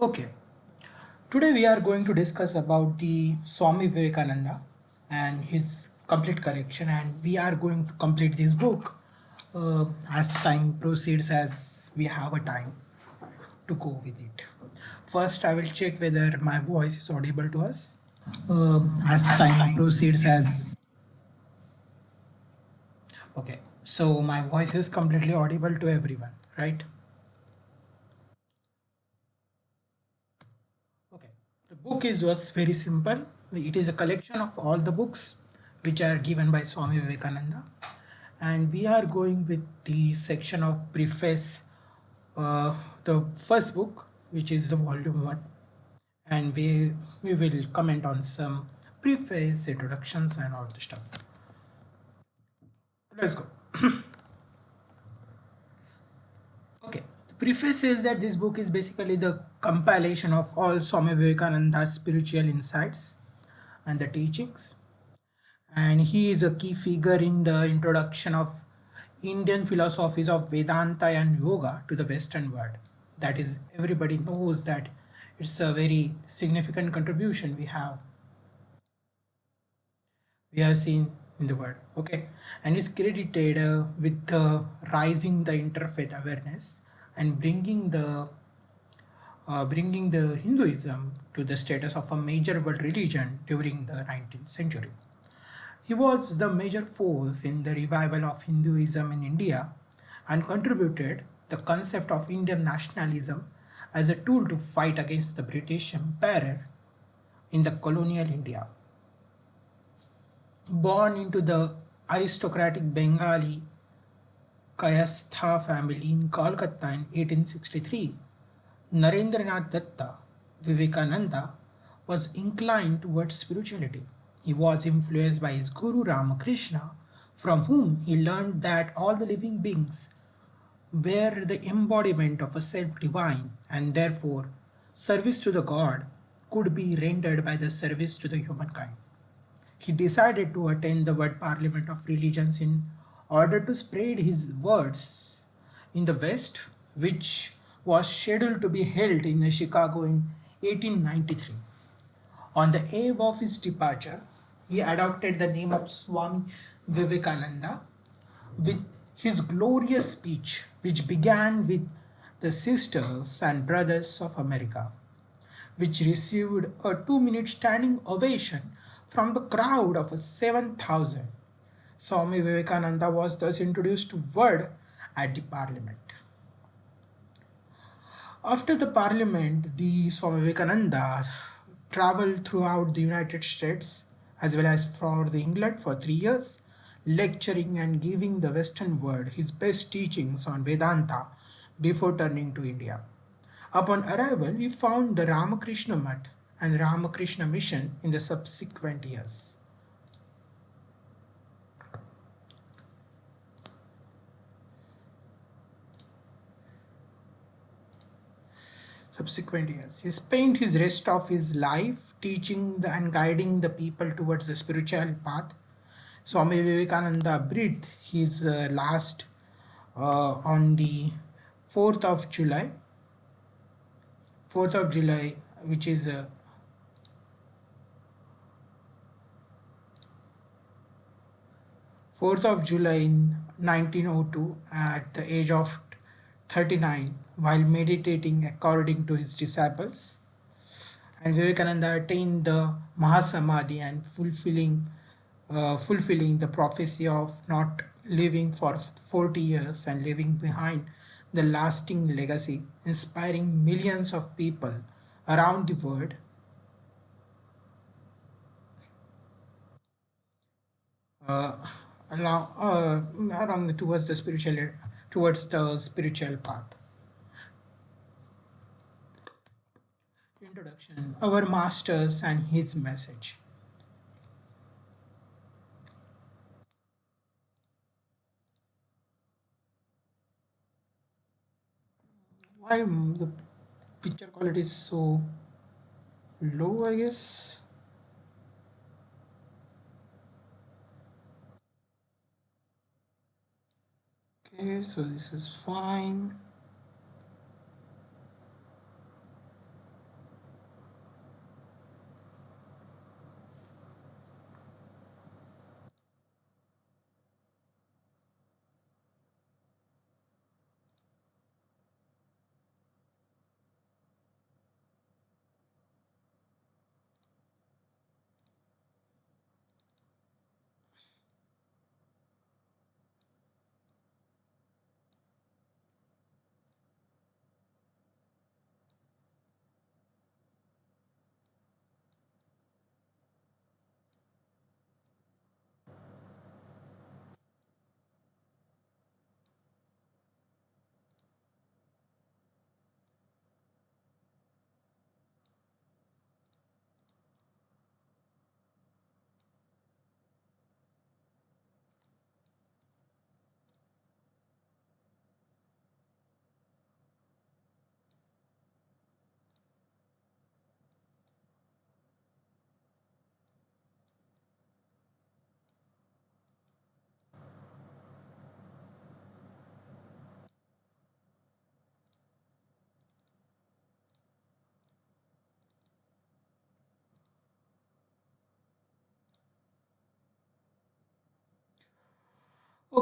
Okay, today we are going to discuss about the Swami Vivekananda and his complete collection, and we are going to complete this book as time proceeds, as we have a time to go with it. First, I will check whether my voice is audible to us. As time proceeds, as okay, so my voice is completely audible to everyone, right? Okay, the book is was very simple. It is a collection of all the books which are given by Swami Vivekananda, and we are going with the section of preface, the first book, which is the volume one, and we will comment on some preface, introductions, and all the stuff. Let's go. Okay, the preface says that this book is basically the compilation of all Swami Vivekananda's spiritual insights and the teachings, and he is a key figure in the introduction of Indian philosophies of Vedanta and Yoga to the Western world. That is, everybody knows that it's a very significant contribution we have seen in the world. Okay, and is credited with rising the interfaith awareness and bringing the Hinduism to the status of a major world religion during the 19th century. He was the major force in the revival of Hinduism in India and contributed the concept of Indian nationalism as a tool to fight against the British Empire in the colonial India. Born into the aristocratic Bengali Kayastha family in Kolkata in 1863, Narendranath Datta Vivekananda was inclined towards spirituality. He was influenced by his guru Ramakrishna, from whom he learned that all the living beings were the embodiment of a self divine, and therefore service to the God could be rendered by the service to the humankind. He decided to attend the World Parliament of Religions in order to spread his words in the West, which was scheduled to be held in Chicago in 1893. On the eve of his departure, he adopted the name of Swami Vivekananda with his glorious speech, which began with the Sisters and Brothers of America, which received a 2 minute standing ovation from the crowd of 7,000. Swami Vivekananda was thus introduced to word at the parliament. After the parliament, the Swami Vivekananda traveled throughout the United States as well as for the England for 3 years, lecturing and giving the Western world his best teachings on Vedanta before turning to India. Upon arrival, he found the Ramakrishna Mutt and Ramakrishna Mission in the subsequent years. He spent his rest of his life teaching and guiding the people towards the spiritual path. Swami Vivekananda breathed his last on the 4th of July, 4th of July, which is 4th of July in 1902 at the age of 39 while meditating according to his disciples. And Vivekananda attained the Mahasamadhi and fulfilling the prophecy of not living for 40 years and leaving behind the lasting legacy, inspiring millions of people around the world. Uh, along towards the spiritual path. Introduction: Our Masters and His Message. Why the picture quality is so low, I guess? Okay, so this is fine.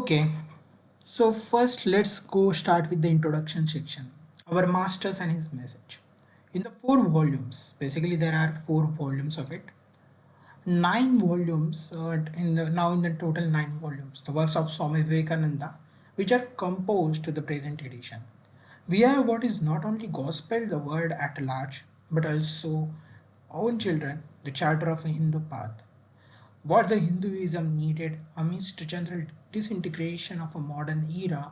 Okay, so first let's go start with the introduction section. Our masters and his message. In the four volumes, basically there are four volumes of it. Nine volumes, now in the total nine volumes, the works of Swami Vivekananda, which are composed to the present edition. We have what is not only gospel, the word at large, but also own children, the charter of a Hindu path. What the Hinduism needed amidst general disintegration of a modern era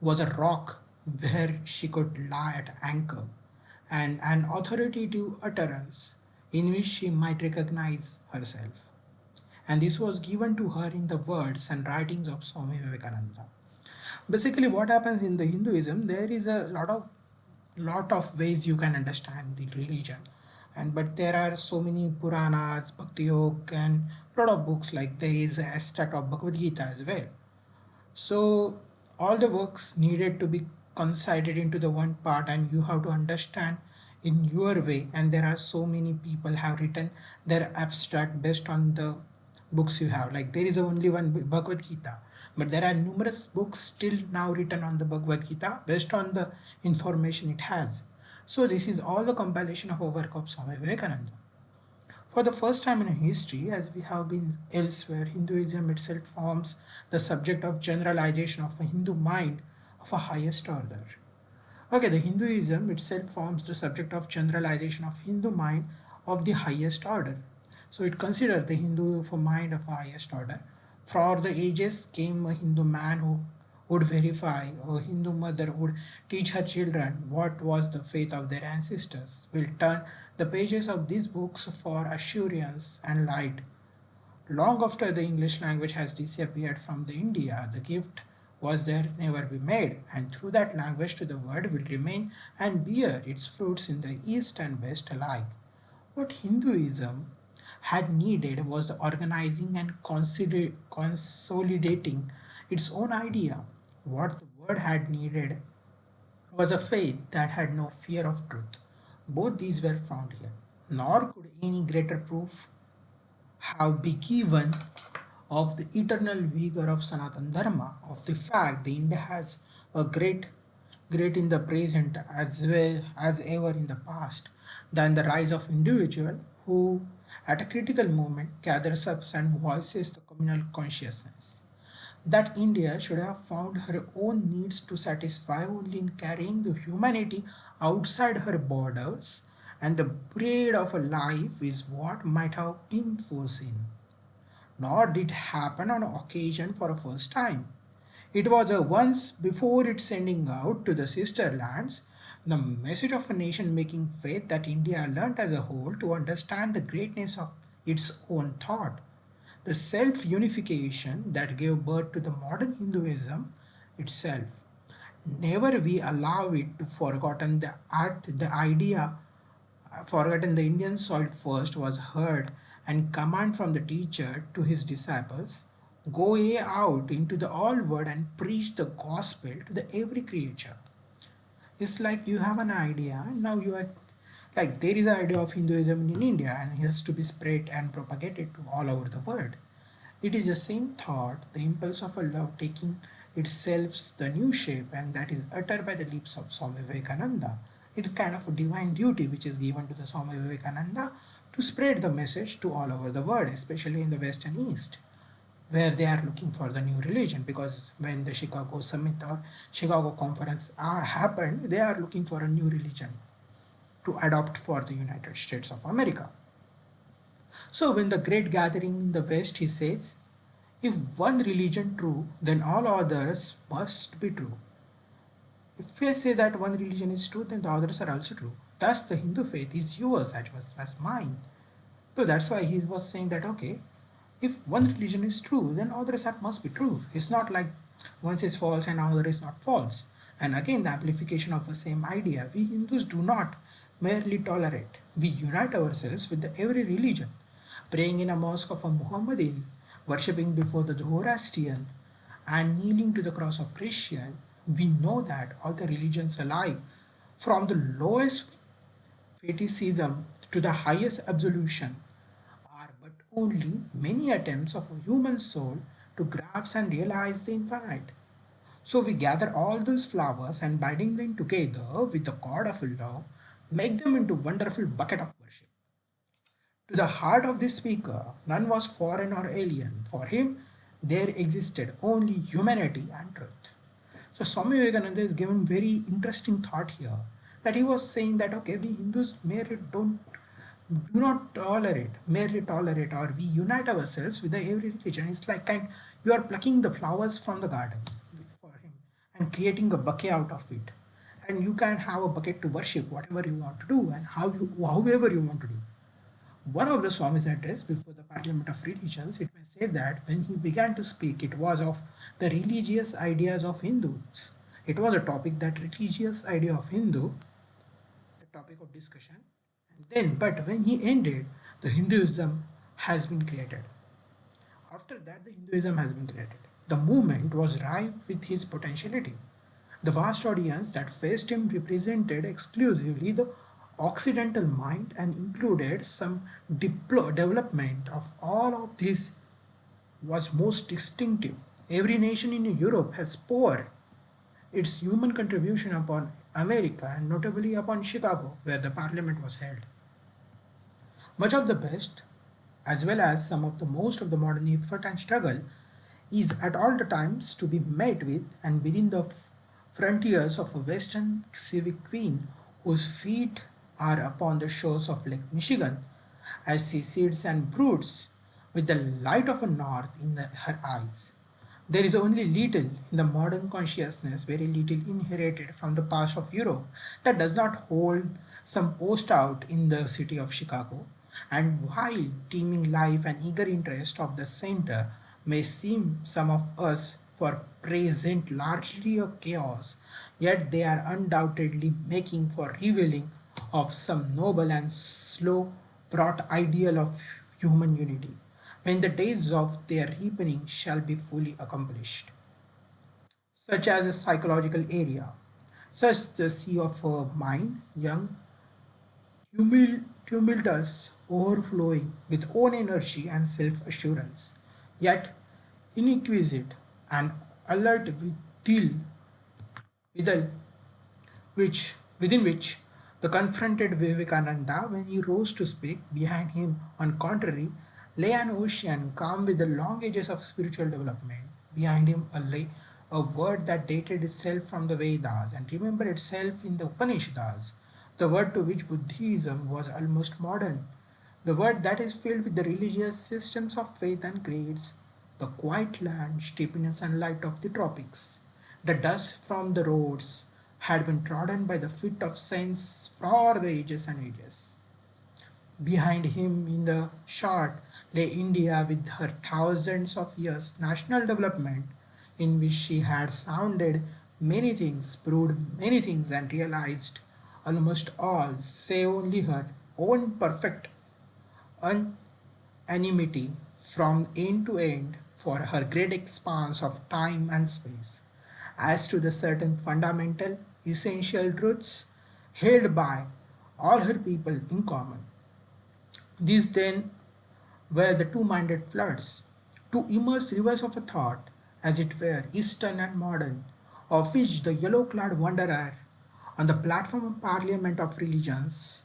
was a rock where she could lie at anchor, and an authoritative utterance in which she might recognize herself. And this was given to her in the words and writings of Swami Vivekananda. Basically, what happens in the Hinduism, there is a lot of ways you can understand the religion, and but there are so many Puranas, Bhakti Yoga, and lot of books, like there is a extract of Bhagavad Gita as well. So all the works needed to be considered into the one part, and you have to understand in your way. And there are so many people have written their abstract based on the books you have. Like there is only one Bhagavad Gita, but there are numerous books still now written on the Bhagavad Gita based on the information it has. So this is all the compilation of a work of Swami Vivekananda. For the first time in history, as we have been elsewhere, Hinduism itself forms the subject of generalization of a Hindu mind of a highest order. Okay, the Hinduism itself forms the subject of generalization of Hindu mind of the highest order. So it considered the Hindu of a mind of highest order. For the ages came a Hindu man who would verify, a Hindu mother would teach her children what was the faith of their ancestors, will turn the pages of these books for assurance and light. Long after the English language has disappeared from the India, the gift was there never be made, and through that language to the world will remain and bear its fruits in the East and West alike. What Hinduism had needed was organizing and consolidating its own idea. What the world had needed was a faith that had no fear of truth. Both these were found here. Nor could any greater proof have been given of the eternal vigor of Sanatan Dharma, of the fact that India has a great in the present as well as ever in the past, than the rise of individual who at a critical moment gathers up and voices the communal consciousness. That India should have found her own needs to satisfy only in carrying the humanity outside her borders, and the bread of a life is what might have been foreseen. Nor did it happen on occasion for a first time. It was a once before its sending out to the sister lands, the message of a nation making faith that India learnt as a whole to understand the greatness of its own thought. The self unification that gave birth to the modern Hinduism itself. Never we allow it to forgotten the idea forgotten the Indian soil first was heard, and command from the teacher to his disciples, go ye out into the all world and preach the gospel to the every creature. It's like you have an idea, and now you are like there is an idea of Hinduism in India, and it has to be spread and propagated to all over the world. It is the same thought, the impulse of a love taking itself the new shape, and that is uttered by the lips of Swami Vivekananda. It's kind of a divine duty which is given to the Swami Vivekananda to spread the message to all over the world, especially in the West and East, where they are looking for the new religion. Because when the Chicago Summit or Chicago Conference happened, they are looking for a new religion to adopt for the United States of America. So when the great gathering in the West, he says, if one religion true, then all others must be true. If we say that one religion is true, then the others are also true. Thus the Hindu faith is yours as well as mine. So that's why he was saying that okay, if one religion is true, then others must be true. It's not like one is false and another is not false. And again, the amplification of the same idea, we Hindus do not merely tolerate. We unite ourselves with every religion, praying in a mosque of a Muhammadan, worshipping before the Zoroastrian, and kneeling to the cross of Christian. We know that all the religions alike, from the lowest fetishism to the highest absolution, are but only many attempts of a human soul to grasp and realize the infinite. So we gather all those flowers and binding them together with the cord of love, make them into wonderful bucket of worship. To the heart of this speaker, none was foreign or alien. For him, there existed only humanity and truth. So Swami Vivekananda is given very interesting thought here that he was saying that okay, we Hindus merely do not merely tolerate, or we unite ourselves with the every religion. It's like kind you are plucking the flowers from the garden for him and creating a bouquet out of it. And you can have a bucket to worship whatever you want to do and however you want to do. One of the Swami's address before the Parliament of Religions, it may say that when he began to speak, it was of the religious ideas of Hindus. It was a topic that religious idea of Hindu, the topic of discussion. And then, but when he ended, the Hinduism has been created. After that, the Hinduism has been created. The movement was ripe with his potentiality. The vast audience that faced him represented exclusively the Occidental mind and included some development of all of this was most distinctive. Every nation in Europe has poured its human contribution upon America and notably upon Chicago, where the parliament was held. Much of the best, as well as some of the most of the modern effort and struggle, is at all the times to be met with and within the frontiers of a western civic queen whose feet are upon the shores of Lake Michigan as she sits and broods with the light of a north in her eyes. There is only little in the modern consciousness, very little inherited from the past of Europe, that does not hold some post out in the city of Chicago. And while teeming life and eager interest of the center may seem some of us for present largely a chaos, yet they are undoubtedly making for revealing of some noble and slow wrought ideal of human unity, when the days of their ripening shall be fully accomplished, such as a psychological area, such the sea of a mind, young, tumultuous, overflowing with own energy and self-assurance, yet inquisitive and alert withal within which the confronted Vivekananda, when he rose to speak, behind him, on contrary, lay an ocean calm with the long ages of spiritual development. Behind him lay a word that dated itself from the Vedas and remembered itself in the Upanishads, the word to which Buddhism was almost modern, the word that is filled with the religious systems of faith and creeds, the quiet land steeped in the sunlight of the tropics. The dust from the roads had been trodden by the feet of saints for the ages and ages. Behind him in the short lay India with her thousands of years national development, in which she had sounded many things, proved many things, and realized almost all, save only her own perfect unanimity from end to end for her great expanse of time and space. As to the certain fundamental, essential truths held by all her people in common. These then were the two-minded floods, two immersed rivers of a thought, as it were, eastern and modern, of which the yellow-clad wanderer on the platform of Parliament of Religions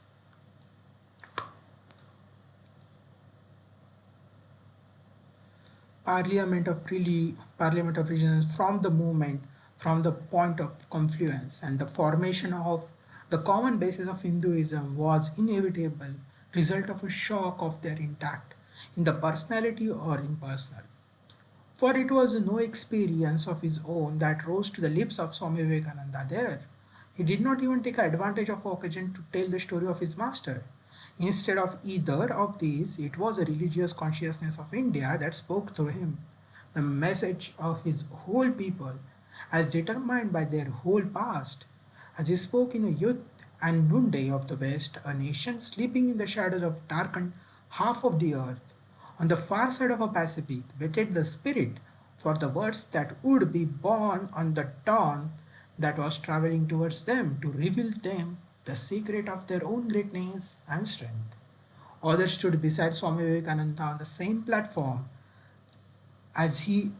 Parliament of Religions from the movement, from the point of confluence and the formation of the common basis of Hinduism was inevitable result of a shock of their intact in the personality or impersonal. For it was no experience of his own that rose to the lips of Swami Vivekananda there. He did not even take advantage of occasion to tell the story of his master. Instead of either of these, it was the religious consciousness of India that spoke through him. The message of his whole people, as determined by their whole past, as he spoke in a youth and noonday of the West, a nation sleeping in the shadows of darkened half of the earth, on the far side of a Pacific, waited the spirit for the words that would be born on the dawn that was traveling towards them to reveal them the secret of their own greatness and strength. Others stood beside Swami Vivekananda on the same platform as he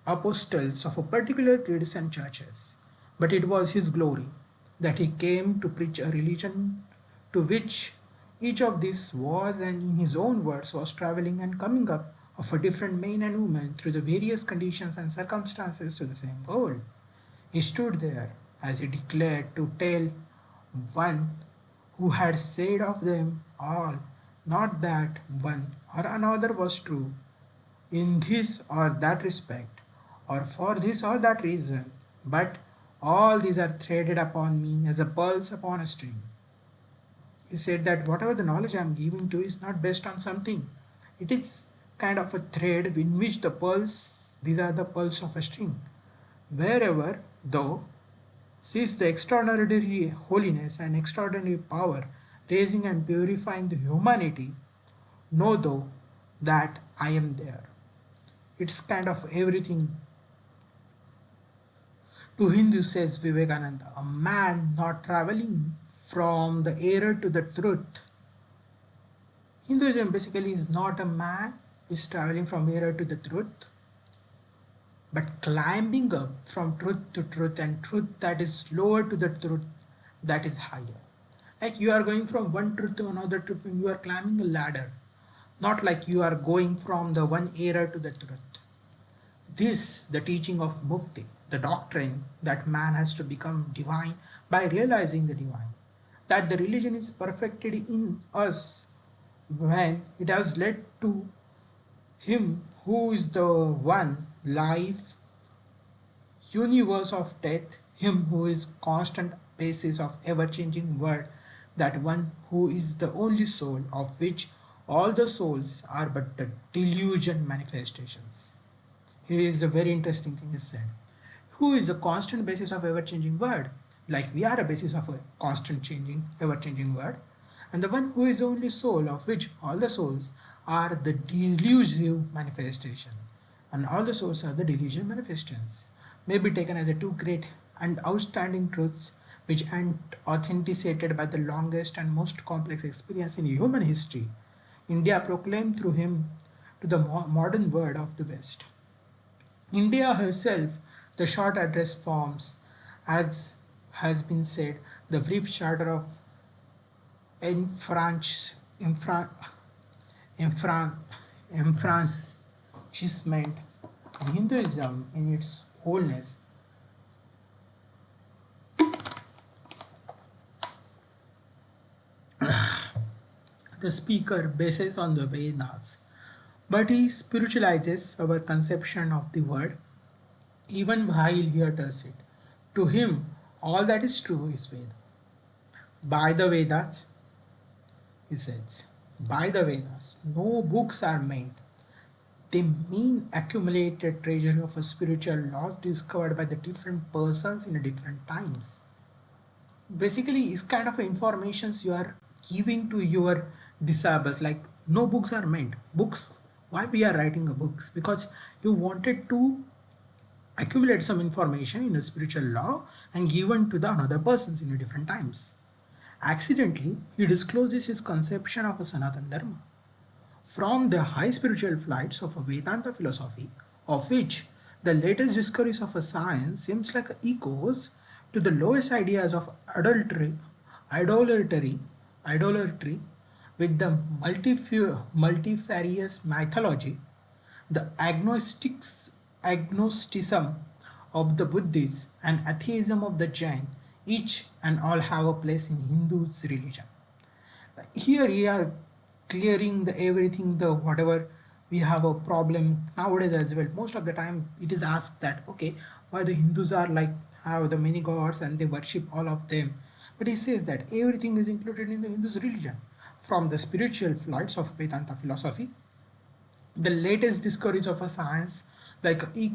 apostles of a particular creeds and churches, but it was his glory that he came to preach a religion to which each of these was, and in his own words, was traveling and coming up of a different men and women through the various conditions and circumstances to the same goal. He stood there as he declared to tell one who had said of them all, not that one or another was true in this or that respect, or for this or that reason, but all these are threaded upon me as a pulse upon a string. He said that whatever the knowledge I am giving to is not based on something. It is kind of a thread in which the pulse, these are the pulse of a string. Wherever, though, sees the extraordinary holiness and extraordinary power raising and purifying the humanity, know though that I am there. It's kind of everything. To Hindu, says Vivekananda, a man not traveling from the error to the truth. Hinduism basically is not a man who is traveling from error to the truth, but climbing up from truth to truth, and truth that is lower to the truth that is higher. Like you are going from one truth to another truth when you are climbing a ladder, not like you are going from the one error to the truth. This, the teaching of Mukti, the doctrine that man has to become divine by realizing the divine, that the religion is perfected in us when it has led to him who is the one life, universe of death, him who is constant basis of ever-changing world, that one who is the only soul of which all the souls are but the delusion manifestations. Here is a very interesting thing is said. Who is a constant basis of ever-changing world? Like we are a basis of a constant changing, ever-changing world. And the one who is the only soul of which all the souls are the delusive manifestation. And all the souls are the delusion manifestations. May be taken as a two great and outstanding truths which are authenticated by the longest and most complex experience in human history. India proclaimed through him to the modern world of the West. India herself, the short address forms, as has been said, the brief charter of enfranchisement in Hinduism in its wholeness. The speaker bases on the Vedas, but he spiritualizes our conception of the word even while he utters it. To him, all that is true is Veda. By the Vedas, he says, by the Vedas, no books are made. They mean accumulated treasury of a spiritual law discovered by the different persons in different times. Basically, it's kind of informations you are giving to your disciples. Like no books are meant. Books. Why we are writing a books? Because you wanted to accumulate some information in a spiritual law and given to the another persons in different times. Accidentally, he discloses his conception of a Sanatana Dharma from the high spiritual flights of a Vedanta philosophy, of which the latest discoveries of a science seems like echoes to the lowest ideas of idolatry, with the multifarious mythology, the agnosticism of the Buddhists, and atheism of the Jain, each and all have a place in Hindu's religion. Here we are clearing the everything, the whatever we have a problem nowadays as well. Most of the time it is asked that okay, why the Hindus are like have the many gods and they worship all of them. But he says that everything is included in the Hindu's religion, from the spiritual flights of Vedanta philosophy, the latest discoveries of a science, like it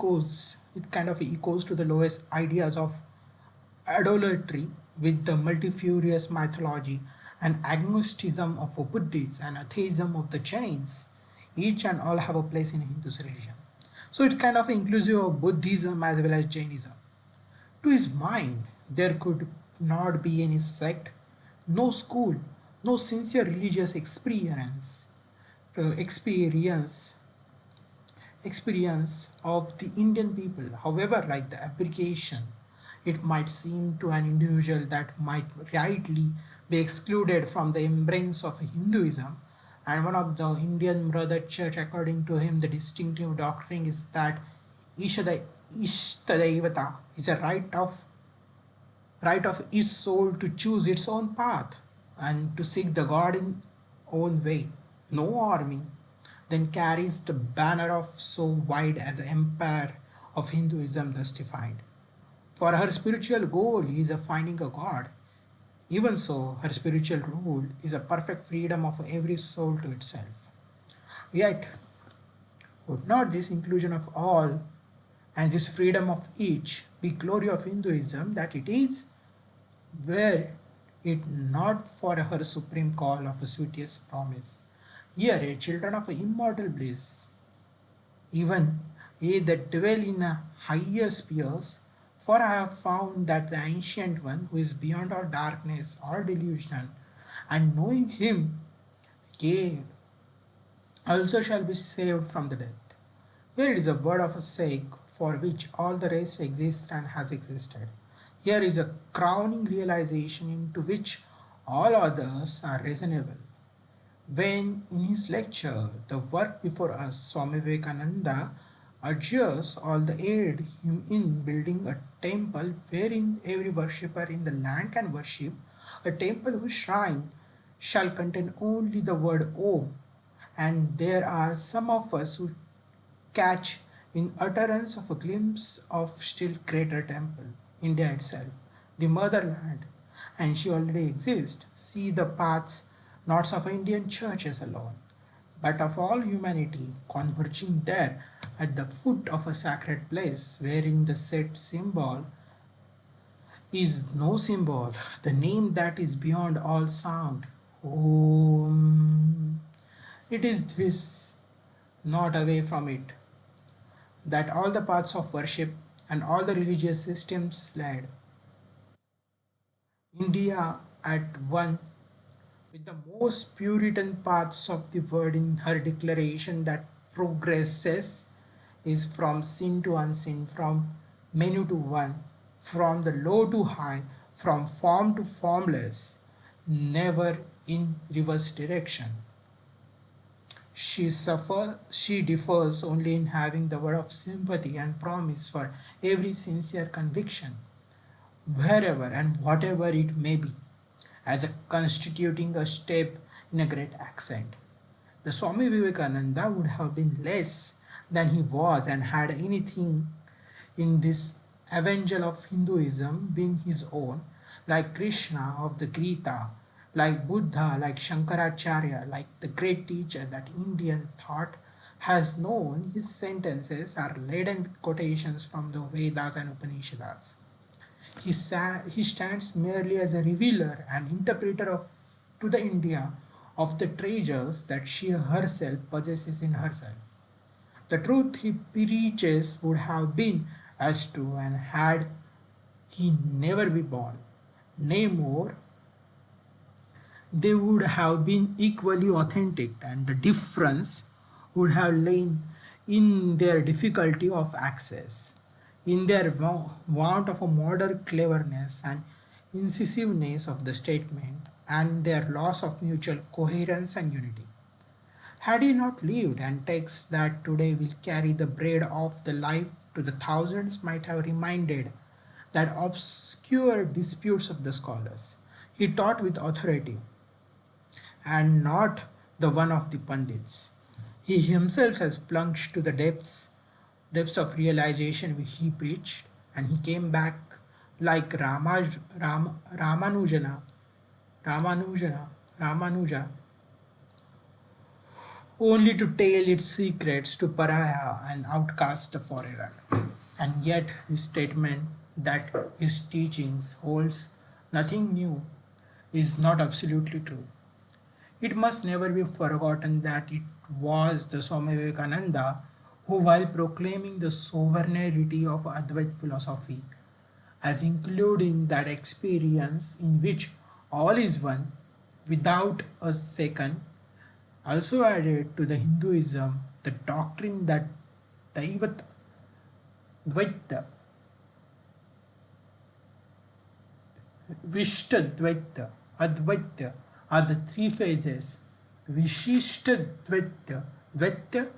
kind of echoes to the lowest ideas of idolatry with the multifarious mythology, and agnosticism of the Buddhists and atheism of the Jains. Each and all have a place in Hindu's religion. So it's kind of inclusive of Buddhism as well as Jainism. To his mind, there could not be any sect, no school, no sincere religious experience experience of the Indian people. However, like the application, it might seem to an individual that might rightly be excluded from the embrace of Hinduism. And one of the Indian brother church, according to him, the distinctive doctrine is that Ishada, Ishtadaivata is a right of each soul to choose its own path and to seek the God in own way. No army then carries the banner of so wide as the empire of Hinduism thus defined. For her spiritual goal is a finding a God. Even so, her spiritual rule is a perfect freedom of every soul to itself. Yet, would not this inclusion of all and this freedom of each be glory of Hinduism that it is, were it not for her supreme call of a sweetest promise? Ye are children of immortal bliss, even ye that dwell in a higher spheres, for I have found that the ancient one who is beyond all darkness, all delusion, and knowing him, ye also shall be saved from the death. Here it is a word of a sake for which all the rest exists and has existed. Here is a crowning realization into which all others are reasonable. When in his lecture, The Work Before Us, Swami-Vivekananda urges all to aid him in building a temple wherein every worshipper in the land can worship, a temple whose shrine shall contain only the word Om. And there are some of us who catch in utterance of a glimpse of still greater temple, India itself, the motherland, and she already exists. See the paths not of Indian churches alone, but of all humanity converging there at the foot of a sacred place wherein the set symbol is no symbol, the name that is beyond all sound. Om. It is this, not away from it, that all the paths of worship and all the religious systems led India at one with the most Puritan paths of the word in her declaration that progresses is from sin to unseen, from menu to one, from the low to high, from form to formless, never in reverse direction. She differs only in having the word of sympathy and promise for every sincere conviction, wherever and whatever it may be, as a constituting a step in a great accent. The Swami Vivekananda would have been less than he was and had anything in this evangel of Hinduism been his own, like Krishna of the Gita, like Buddha, like Shankaracharya, like the great teacher that Indian thought has known, his sentences are laden with quotations from the Vedas and Upanishads. He stands merely as a revealer and interpreter of to the India of the treasures that she herself possesses in herself. The truth he preaches would have been as true and had he never been born. Nay more, they would have been equally authentic, and the difference would have lain in their difficulty of access, in their want of a modern cleverness and incisiveness of the statement, and their loss of mutual coherence and unity. Had he not lived, and texts that today will carry the bread of the life to the thousands might have reminded that obscure disputes of the scholars. He taught with authority, and not the one of the pundits. He himself has plunged to the depths of realization he preached, and he came back like Ramanujana, Ramanuja, only to tell its secrets to pariah and outcast the foreigner. And yet his statement that his teachings holds nothing new is not absolutely true. It must never be forgotten that it was the Swami Vivekananda who, while proclaiming the sovereignty of Advait philosophy, as including that experience in which all is one without a second, also added to the Hinduism the doctrine that Daivat, Dvaita, Vishtadvaita, Advaita are the three phases. Vishishtadvaita, Dvaita,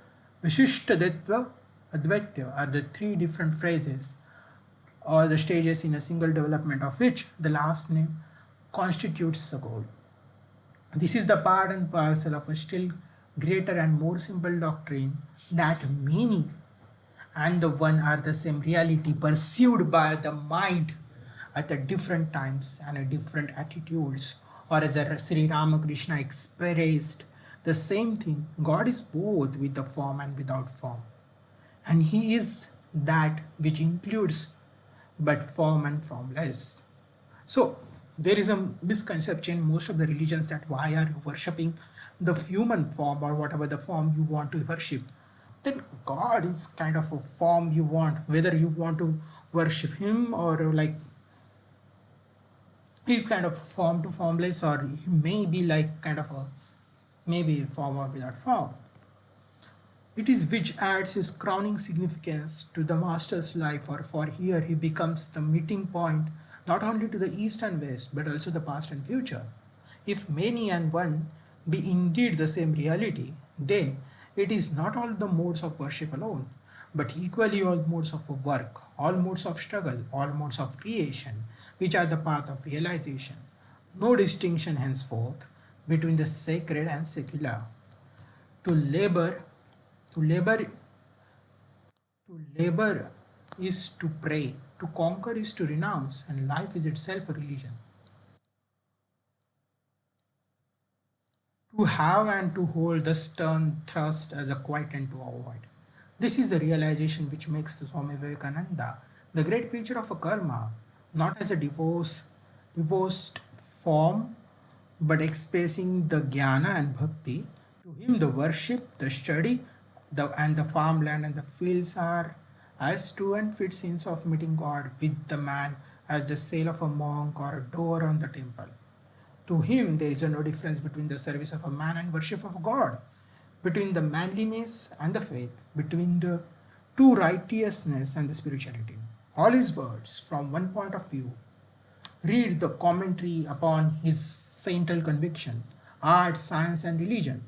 Vishishtadetva, Advaita are the three different phrases or the stages in a single development of which the last name constitutes the goal. This is the part and parcel of a still greater and more simple doctrine that many and the one are the same reality perceived by the mind at the different times and at different attitudes, or as Sri Ramakrishna expressed the same thing, God is both with the form and without form, and he is that which includes but form and formless. So there is a misconception in most of the religions that why are you worshipping the human form or whatever the form you want to worship. Then God is kind of a form you want, whether you want to worship him or like he's kind of form to formless, or he may be like kind of a maybe form or without form. It is which adds his crowning significance to the master's life, or for here he becomes the meeting point not only to the east and west but also the past and future. If many and one be indeed the same reality, then it is not all the modes of worship alone, but equally all modes of work, all modes of struggle, all modes of creation, which are the path of realization. No distinction henceforth between the sacred and secular. To labor, to labor, to labor is to pray, to conquer is to renounce, and life is itself a religion. To have and to hold the stern thrust as a quiet and to avoid. This is the realization which makes the Swami-Vivekananda the great preacher of a karma, not as a divorced form, but expressing the jnana and bhakti. To him, the worship, the study, and the farmland and the fields are as true and fit scenes of meeting God with the man as the sail of a monk or a door on the temple. To him, there is no difference between the service of a man and worship of God, between the manliness and the faith, between the true righteousness and the spirituality. All his words, from one point of view, read the commentary upon his saintal conviction, art, science, and religion.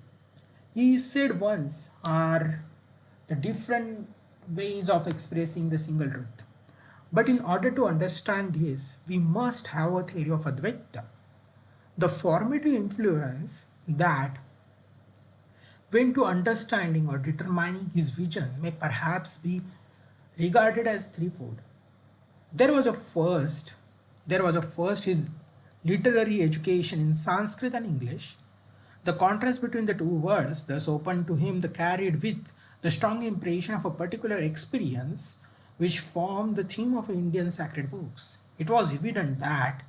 He said once are the different ways of expressing the single truth. But in order to understand this, we must have a theory of Advaita, the formative influence that went to understanding or determining his vision may perhaps be regarded as threefold. There was a first his literary education in Sanskrit and English. The contrast between the two worlds thus opened to him the carried with the strong impression of a particular experience which formed the theme of Indian sacred books. It was evident that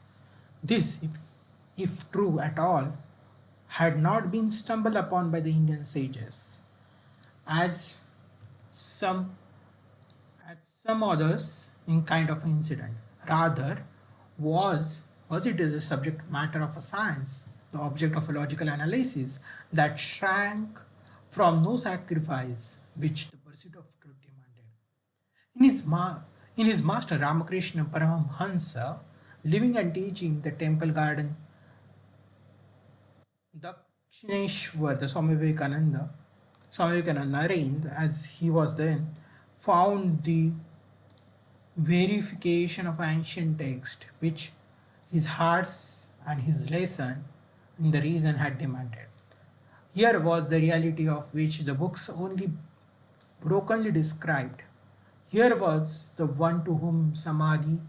this, if true at all, had not been stumbled upon by the Indian sages, as some others in kind of incident. Rather, was it is the subject matter of a science, the object of a logical analysis that shrank from no sacrifice which the pursuit of truth demanded. In his master Ramakrishna Paramhamsa, living and teaching the temple garden, Dakshineshwar, the Swami Vivekananda Narendra, as he was then, found the verification of ancient text which his hearts and his lesson in the reason had demanded. Here was the reality of which the books only brokenly described. Here was the one to whom Samadhi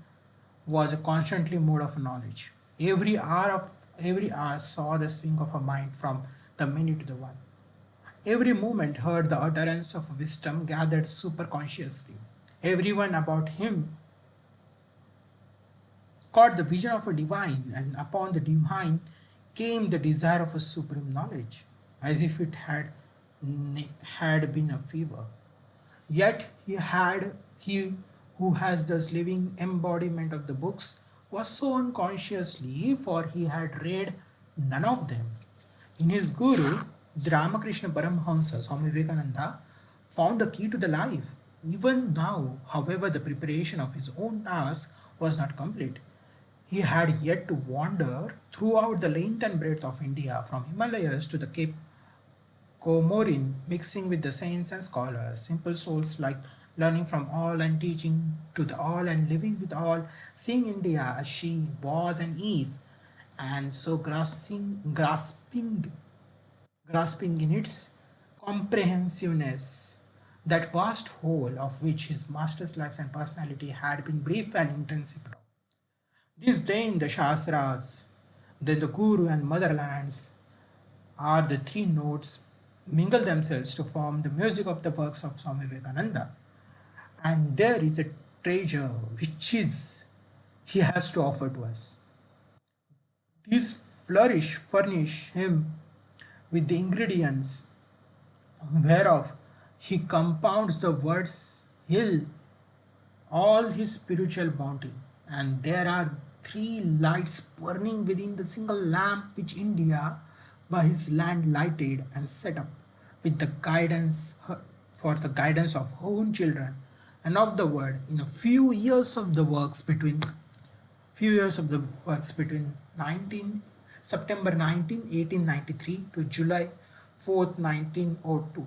was a constantly mode of knowledge. Every hour saw the swing of a mind from the many to the one. Every moment heard the utterance of wisdom gathered superconsciously. Everyone about him caught the vision of a divine, and upon the divine came the desire of a supreme knowledge, as if it had been a fever. Yet he who has this living embodiment of the books was so unconsciously, for he had read none of them. In his guru, the Ramakrishna Paramhamsa, Swami Vivekananda, found the key to the life. Even now, however, the preparation of his own task was not complete. He had yet to wander throughout the length and breadth of India, from Himalayas to the Cape Comorin, mixing with the saints and scholars, simple souls like learning from all and teaching to the all and living with all, seeing India as she was and is, and so grasping in its comprehensiveness that vast whole of which his master's life and personality had been brief and intensive. This then the Shastras, then the Guru and motherlands are the three notes mingle themselves to form the music of the works of Swami Vivekananda. And there is a treasure which is he has to offer to us. These flourish furnish him with the ingredients whereof he compounds the words he'll all his spiritual bounty. And there are three lights burning within the single lamp which India by his land lighted and set up with the guidance for the guidance of her own children and of the world in a few years of the works between 19 September 19, 1893 to July 4th, 1902.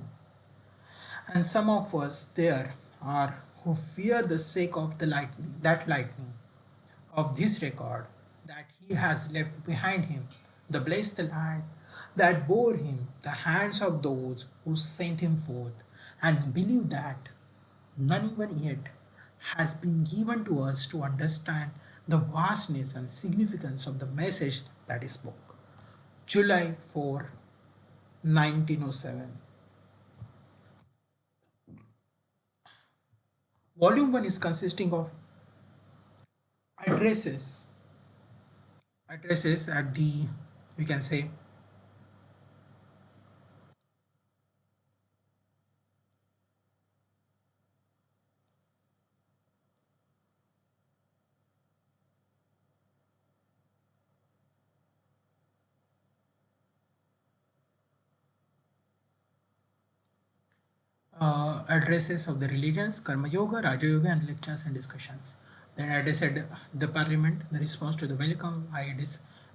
And some of us there are who fear the sake of the lightning of this record that he has left behind him, the blessed land that bore him, the hands of those who sent him forth, and believe that none even yet has been given to us to understand the vastness and significance of the message that he spoke. July 4, 1907. Volume 1 is consisting of addresses. Addresses at the, we can say, addresses of the religions, Karma Yoga, Raja Yoga, and lectures and discussions. Then addressed the parliament, the response to the welcome,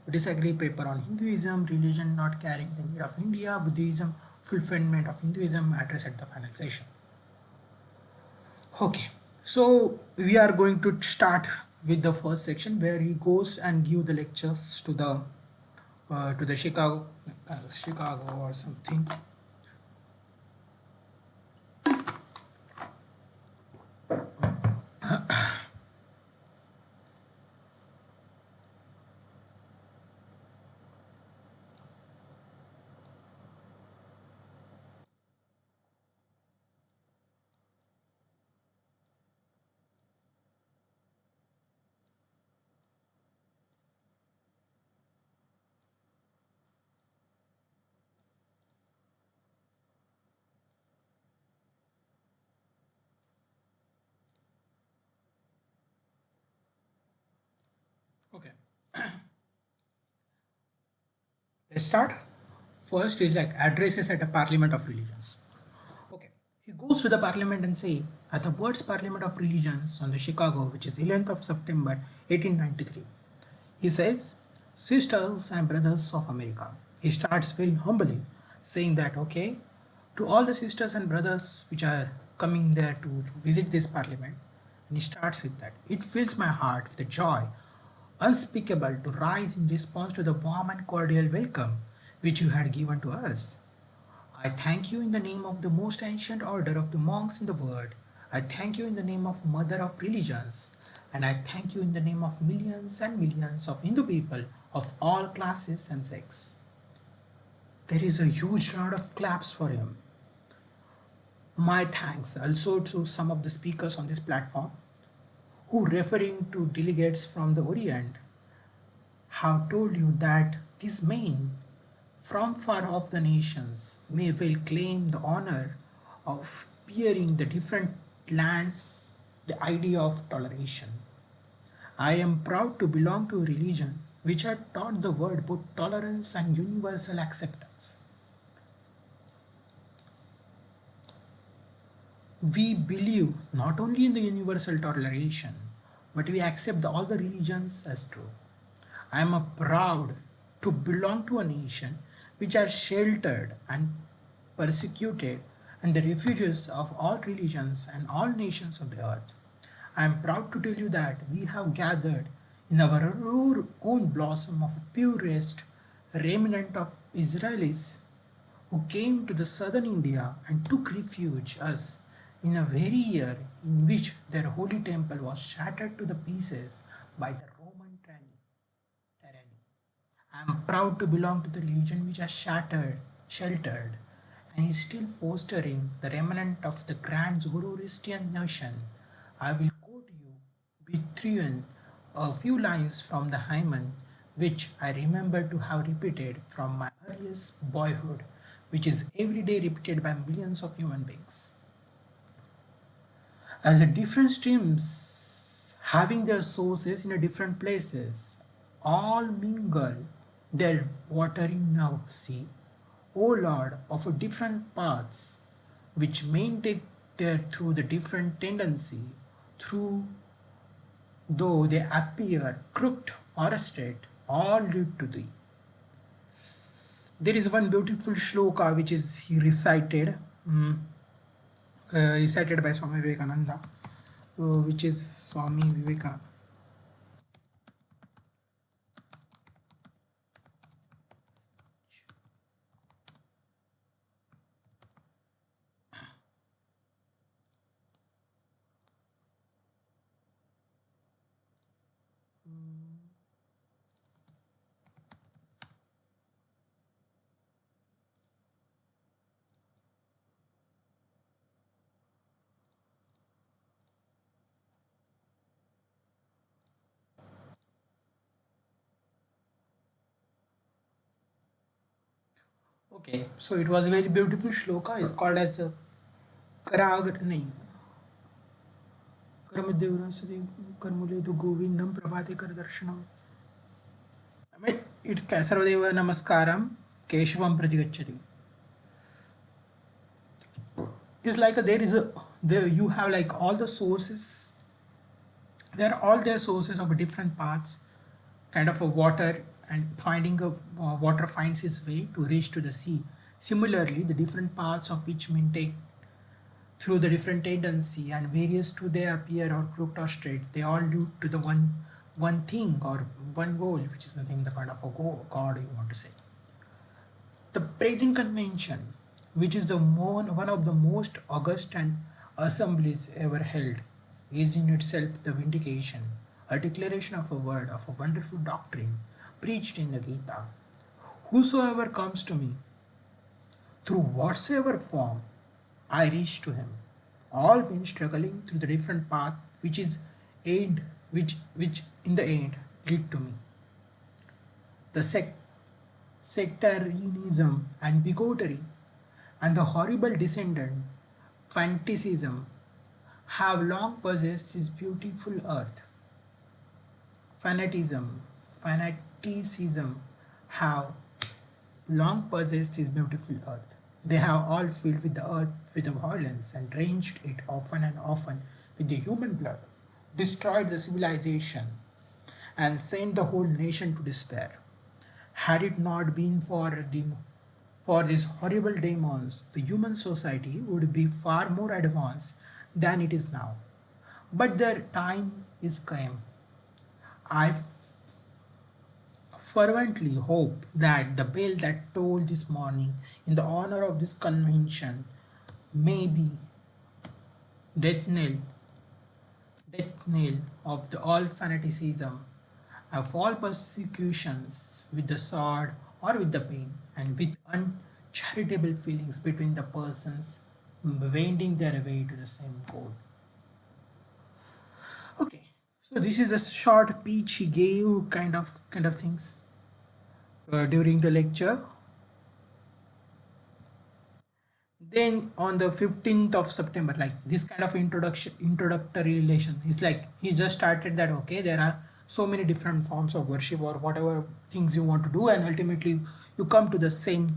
disagree paper on Hinduism, religion not carrying the need of India, Buddhism, fulfillment of Hinduism, address at the final session. Okay, so we are going to start with the first section where he goes and give the lectures to the Chicago or something. Okay, let's start. First is like addresses at a parliament of religions. Okay, he goes to the parliament and say at the world's parliament of religions on the Chicago, which is 11th of September 1893. He says, sisters and brothers of America. He starts very humbly saying that, okay, to all the sisters and brothers which are coming there to visit this parliament, and he starts with that. It fills my heart with a joy unspeakable to rise in response to the warm and cordial welcome which you had given to us. I thank you in the name of the most ancient order of the monks in the world. I thank you in the name of Mother of Religions. And I thank you in the name of millions and millions of Hindu people of all classes and sects. There is a huge round of claps for him. My thanks also to some of the speakers on this platform who, referring to delegates from the Orient, have told you that these men from far off the nations may well claim the honor of peering the different lands the idea of toleration. I am proud to belong to a religion which had taught the world both tolerance and universal acceptance. We believe not only in the universal toleration, but we accept all the religions as true. I am proud to belong to a nation which are sheltered and persecuted and the refuges of all religions and all nations of the earth. I am proud to tell you that we have gathered in our own blossom of purest remnant of Israelis who came to the southern India and took refuge us in a very year in which their holy temple was shattered to the pieces by the Roman tyranny. I am proud to belong to the religion which has sheltered, and is still fostering the remnant of the grand Zoroastrian nation. I will quote you between a few lines from the hymn which I remember to have repeated from my earliest boyhood, which is every day repeated by millions of human beings. As the different streams having their sources in a different places, all mingle their watering now sea. O Lord, of a different paths, which may take there through the different tendency, through though they appear crooked or straight, all lead to thee. There is one beautiful shloka which is he recited, recited by Swami-Vivekananda, which is Swami Vivekananda. Okay, so it was a very beautiful shloka. It's called as Karag nahi. कर्मदेवरासदे कर्मुले तो गोविंदम प्रभाते कर दर्शनम. I mean, it Sarvadev नमस्कारम Keshavam प्रतिगच्छति. It's like there is a there you have like all the sources. There are all their sources of different paths, kind of a water, and finding a water finds its way to reach to the sea. Similarly, the different paths of which men take through the different tendency and various to they appear or crooked or straight, they all lead to the one thing or one goal, which is nothing the kind of a God you want to say. The praising convention, which is one of the most august and assemblies ever held, is in itself the vindication, a declaration of a word of a wonderful doctrine preached in the Gita. Whosoever comes to me, through whatsoever form, I reach to him. All men struggling through the different path which is aid which in the end lead to me. The sectarianism and bigotry and the horrible descendant fanaticism have long possessed this beautiful earth. Fanaticism have long possessed this beautiful earth. They have all filled with the earth with the violence and drenched it often and often with the human blood, destroyed the civilization, and sent the whole nation to despair. Had it not been for these horrible demons, the human society would be far more advanced than it is now. But their time is come. I fervently hope that the bell that tolled this morning in the honor of this convention may be death knell, death knell of the all fanaticism, of all persecutions with the sword or with the pen, and with uncharitable feelings between the persons wending their way to the same goal. Okay, so this is a short speech he gave, kind of things during the lecture. Then on the 15th of September, like this kind of introductory relation, it's like he just started that okay, there are so many different forms of worship or whatever things you want to do, and ultimately you come to the same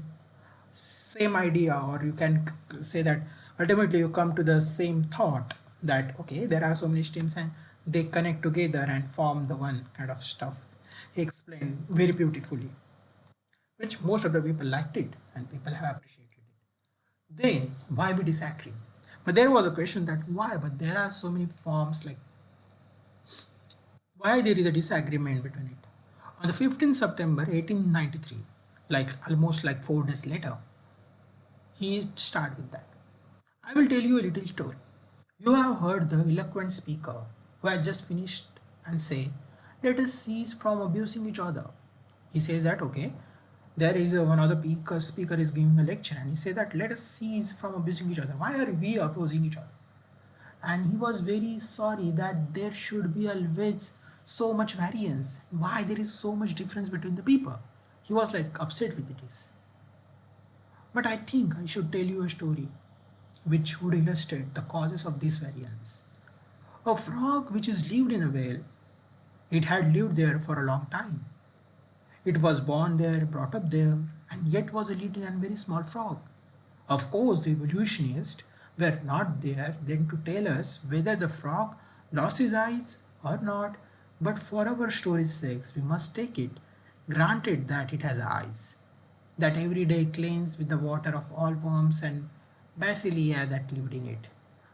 idea, or you can say that ultimately you come to the same thought that okay, there are so many streams and they connect together and form the one kind of stuff. He explained very beautifully, which most of the people liked it and people have appreciated it. Then why we disagree? But there was a question that why? But there are so many forms, like why there is a disagreement between it. On the 15th September 1893, like almost like 4 days later, he started with that. I will tell you a little story. You have heard the eloquent speaker who had just finished and say, let us cease from abusing each other. He says that, okay, there is one other speaker is giving a lecture and he says that let us cease from abusing each other. Why are we opposing each other? And he was very sorry that there should be always so much variance. Why there is so much difference between the people? He was like upset with it. But I think I should tell you a story which would illustrate the causes of this variance. A frog which is lived in a whale, it had lived there for a long time. It was born there, brought up there, and yet was a little and very small frog. Of course, the evolutionists were not there then to tell us whether the frog lost his eyes or not, but for our story's sake, we must take it granted that it has eyes, that every day cleans with the water of all worms and bacillia that lived in it,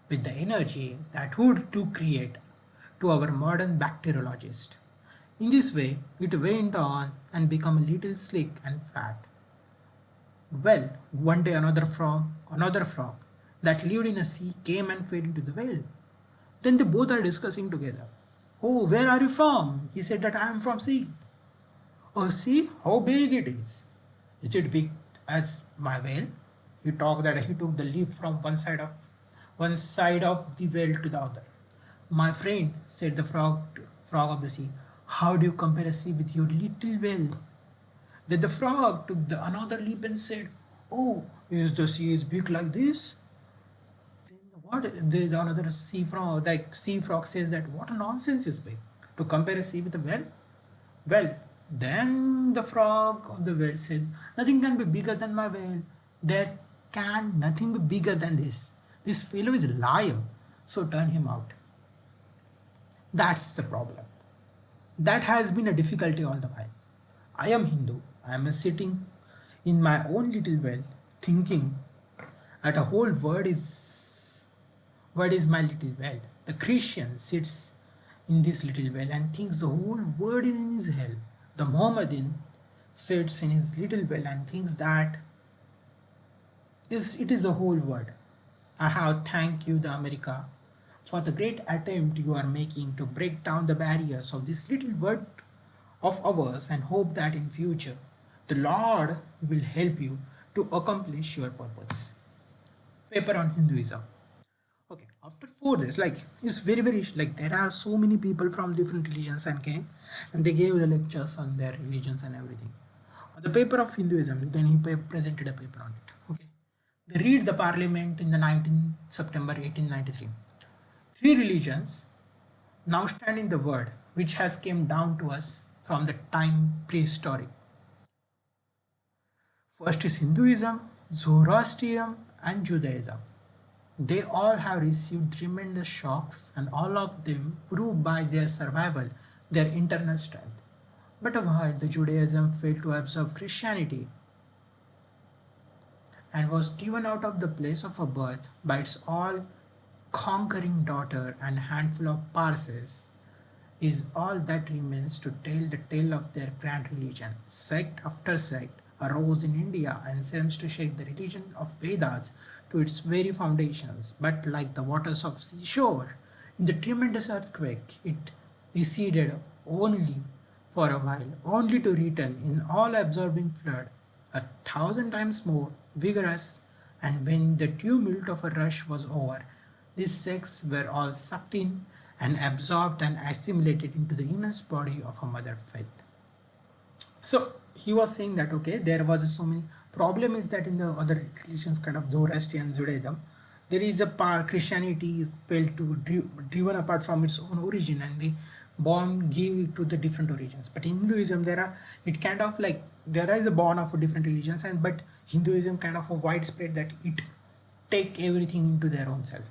with the energy that would to create to our modern bacteriologist. In this way, it went on and became a little slick and fat. Well, one day another frog that lived in a sea came and fell into the whale. Then they both are discussing together. Oh, where are you from? He said that I am from sea. Oh, see how big it is. Is it big as my whale? He talked that he took the leaf from one side of the whale to the other. My friend, said the frog of the sea, how do you compare a sea with your little whale? Then the frog took another leap and said, oh, is the sea is big like this? Then what? The another sea frog says that what a nonsense is big to compare a sea with a whale. Well, then the frog of the whale said, nothing can be bigger than my whale. There can nothing be bigger than this. This fellow is a liar, so turn him out. That's the problem. That has been a difficulty all the while. I am Hindu. I am sitting in my own little well, thinking that a whole world is my little well. The Christian sits in this little well and thinks the whole world is in his hell. The Mohammedan sits in his little well and thinks that it is a whole world. I have thank you, the America, for the great attempt you are making to break down the barriers of this little world of ours, and hope that in future the Lord will help you to accomplish your purpose. Paper on Hinduism. Okay, after 4 days, like it's very like there are so many people from different religions and came and they gave the lectures on their religions and everything. On the paper of Hinduism, then he presented a paper on it. Okay, they read the parliament in the 19th September 1893. 3 religions now stand in the world which has came down to us from the time prehistoric. First is Hinduism, Zoroastrianism and Judaism. They all have received tremendous shocks and all of them prove by their survival their internal strength. But while the Judaism failed to absorb Christianity and was driven out of the place of her birth by its all-conquering daughter and handful of parses, is all that remains to tell the tale of their grand religion. Sect after sect arose in India and seems to shake the religion of Vedas to its very foundations, but like the waters of seashore, in the tremendous earthquake, it receded only for a while, only to return in all-absorbing flood, 1,000 times more vigorous, and when the tumult of a rush was over, these sects were all sucked in and absorbed and assimilated into the immense body of a mother faith. So he was saying that okay, there was so many problem is that in the other religions, kind of Zoroastrian Judaism, there is a part Christianity is felt to driven apart from its own origin, and the born give it to the different origins. But in Hinduism, it kind of like there is a born of different religions, and but Hinduism kind of a widespread that it take everything into their own self.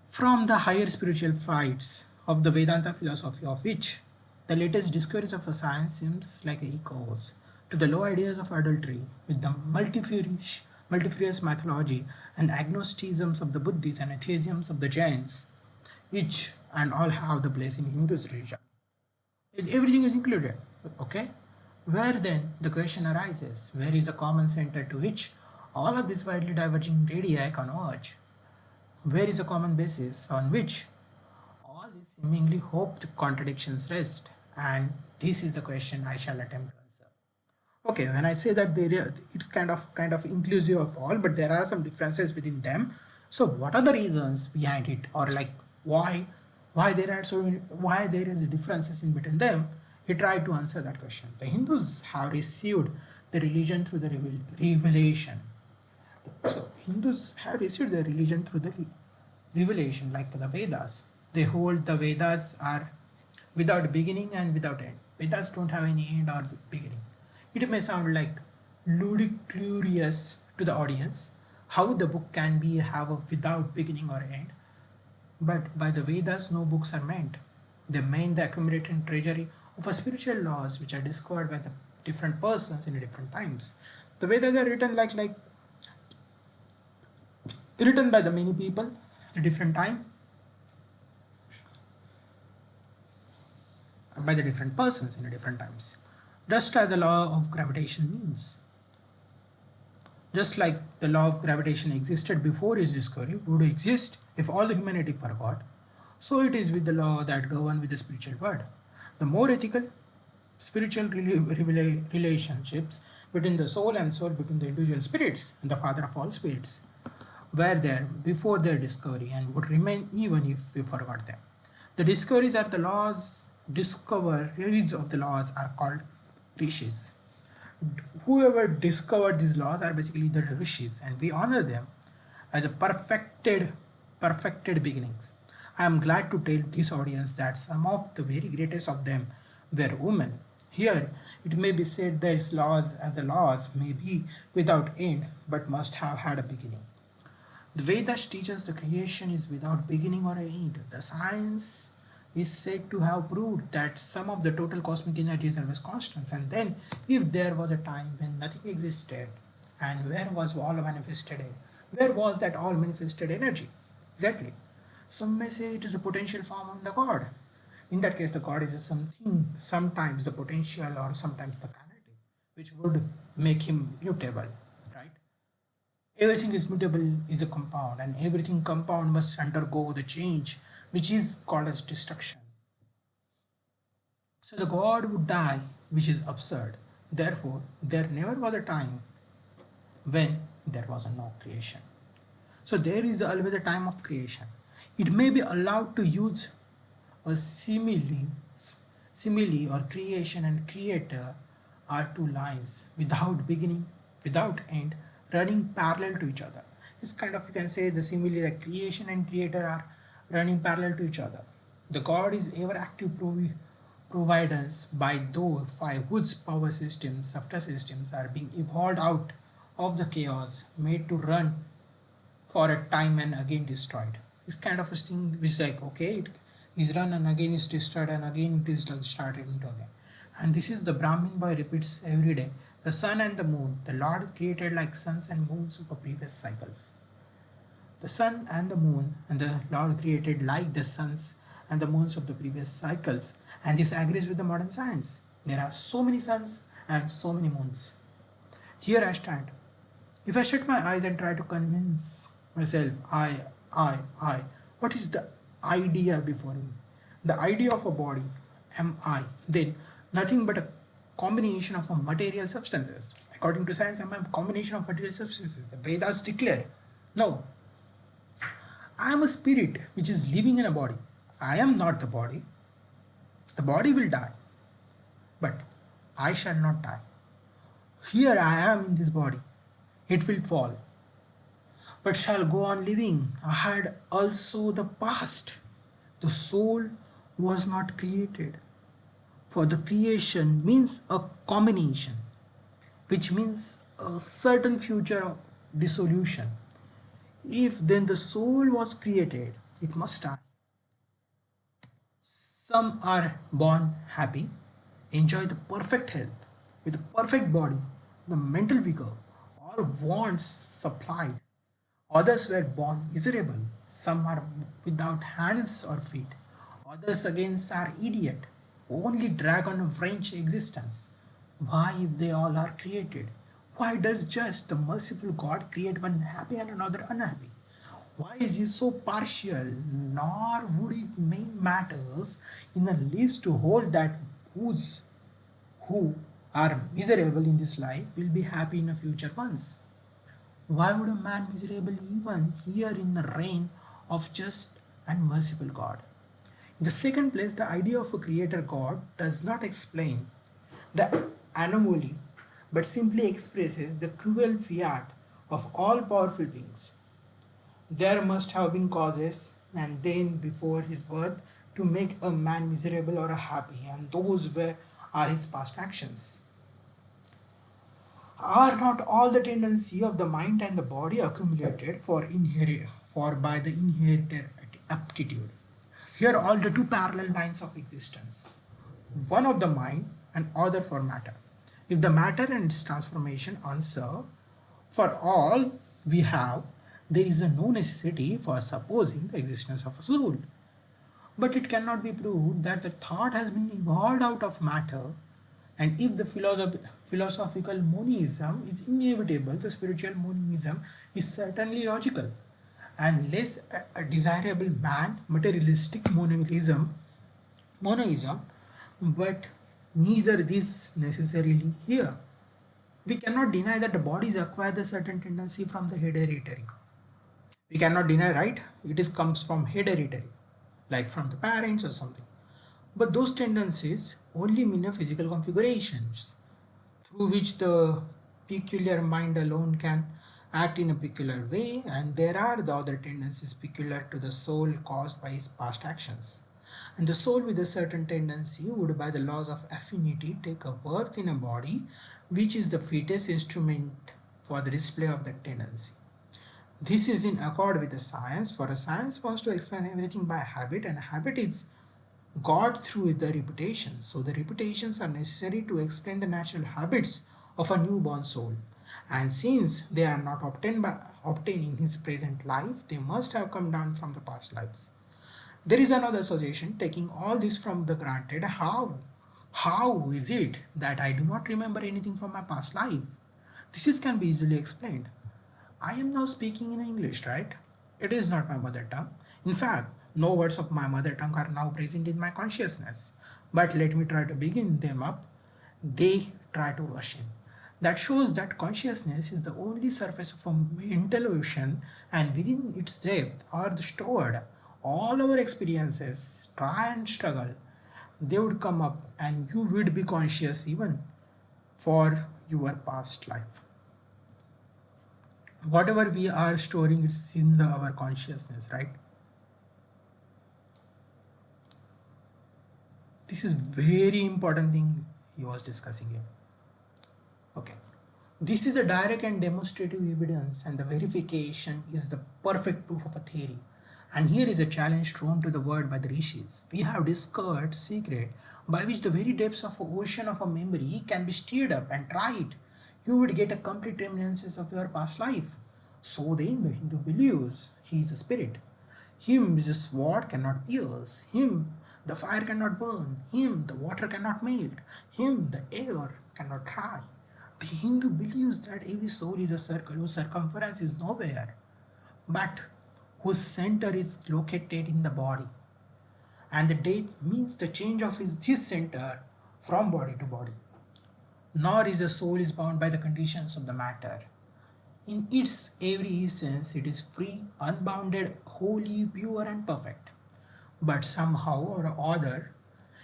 From the higher spiritual flights of the Vedanta philosophy, of which the latest discoveries of a science seems like echoes to the low ideas of adultery, with the multifarious mythology and agnosticisms of the Buddhists and atheisms of the Jains, each and all have the place in Hindu's religion. Everything is included. Okay? Where then the question arises, where is a common center to which all of these widely diverging radii converge? Where is a common basis on which all these seemingly hoped contradictions rest? And this is the question I shall attempt to answer. Okay, when I say that it's kind of inclusive of all, but there are some differences within them. So what are the reasons behind it, or like why there are so many, why there is differences in between them? He tried to answer that question. The Hindus have received the religion through the revelation. So Hindus have received their religion through the revelation, like the Vedas. They hold the Vedas are without beginning and without end. Vedas don't have any end or beginning. It may sound like ludicrous to the audience how the book can be have a without beginning or end, but by the Vedas no books are meant. They mean the accumulated treasury of a spiritual laws which are discovered by the different persons in different times. The Vedas are written by the many people at a different time, by the different persons in different times. Just as the law of gravitation means. Just like the law of gravitation existed before its discovery, would exist if all the humanity forgot, so it is with the law that govern with the spiritual world. The more ethical, spiritual relationships between the soul and soul, between the individual spirits and the Father of all spirits, were there before their discovery and would remain even if we forgot them. The discoveries of the laws are called rishis. Whoever discovered these laws are basically the rishis, and we honor them as a perfected beginnings. I am glad to tell this audience that some of the very greatest of them were women. Here it may be said these laws as the laws may be without end but must have had a beginning. The Vedas teaches the creation is without beginning or end. The science is said to have proved that some of the total cosmic energy is always constant. And then, if there was a time when nothing existed, and where was all manifested in? Where was that all manifested energy? Exactly. Some may say it is a potential form of the God. In that case, the God is something, sometimes the potential or sometimes the kinetic, which would make him mutable, right? Everything is mutable is a compound, and everything compound must undergo the change which is called as destruction. So the God would die, which is absurd. Therefore, there never was a time when there was no creation. So there is always a time of creation. It may be allowed to use a simile or creation and creator are two lines without beginning, without end, running parallel to each other. It's kind of, you can say, the simile that creation and creator are running parallel to each other. The God is ever active providence by those five whose power systems, software systems are being evolved out of the chaos, made to run for a time and again destroyed. It's kind of a thing which is like, okay, it is run and again is destroyed and again it is started into again. And this is the Brahmin boy repeats every day. The sun and the moon, the Lord created like suns and moons of previous cycles. The sun and the moon and the Lord created like the suns and the moons of the previous cycles. And this agrees with the modern science. There are so many suns and so many moons. Here I stand. If I shut my eyes and try to convince myself, what is the idea before me? The idea of a body, am I, then nothing but a combination of material substances. According to science, I am a combination of material substances. The Vedas declare, no, I am a spirit which is living in a body. I am not the body. The body will die, but I shall not die. Here I am in this body. It will fall, but shall go on living. I had also the past. The soul was not created. For the creation means a combination, which means a certain future of dissolution. If then the soul was created, it must die. Some are born happy, enjoy the perfect health, with a perfect body, the mental vigor, all wants supplied. Others were born miserable. Some are without hands or feet. Others again are idiot, only drag on a wrench existence. Why, if they all are created? Why does just the merciful God create one happy and another unhappy? Why is he so partial? Nor would it main matters in the least to hold that who are miserable in this life will be happy in the future ones. Why would a man miserable even here in the reign of just and merciful God? In the second place, the idea of a creator God does not explain the anomaly but simply expresses the cruel fiat of all powerful beings. There must have been causes and then before his birth to make a man miserable or happy, and those were are his past actions. Are not all the tendency of the mind and the body accumulated for by the inherited aptitude? Here are all the two parallel lines of existence, one of the mind and other for matter. If the matter and its transformation answer for all we have, there is no necessity for supposing the existence of a soul. But it cannot be proved that the thought has been evolved out of matter, and if the philosophical monism is inevitable, the spiritual monism is certainly logical, and less a desirable man materialistic monoism, but neither this necessarily here. We cannot deny that the bodies acquire the certain tendency from the hereditary. We cannot deny, right? It is comes from hereditary, like from the parents or something. But those tendencies only mean a physical configurations through which the peculiar mind alone can act in a peculiar way, and there are the other tendencies peculiar to the soul caused by his past actions. And the soul with a certain tendency would by the laws of affinity take a birth in a body which is the fittest instrument for the display of that tendency. This is in accord with the science, for a science wants to explain everything by habit, and habit is got through the reputations. So the reputations are necessary to explain the natural habits of a newborn soul. And since they are not obtained in his present life, they must have come down from the past lives. There is another suggestion taking all this from the granted. How is it that I do not remember anything from my past life? Can be easily explained. I am now speaking in English, right? It is not my mother tongue. In fact, no words of my mother tongue are now present in my consciousness. But let me try to begin them up. They try to rush in. That shows that consciousness is the only surface of a mental ocean, and within its depth are stored all our experiences. Try and struggle. They would come up, and you would be conscious even for your past life. Whatever we are storing, it's in our consciousness, right? This is very important thing he was discussing here. Okay, this is a direct and demonstrative evidence, and the verification is the perfect proof of a theory. And here is a challenge thrown to the world by the rishis. We have discovered secret by which the very depths of an ocean of a memory can be stirred up, and try it. You would get a complete reminiscence of your past life. So then the Hindu believes he is a spirit. Him the sword cannot pierce. Him the fire cannot burn. Him the water cannot melt. Him the air cannot dry. The Hindu believes that every soul is a circle whose circumference is nowhere, but whose center is located in the body. And the death means the change of his center from body to body. Nor is the soul is bound by the conditions of the matter. In its every essence, it is free, unbounded, holy, pure, and perfect. But somehow or other,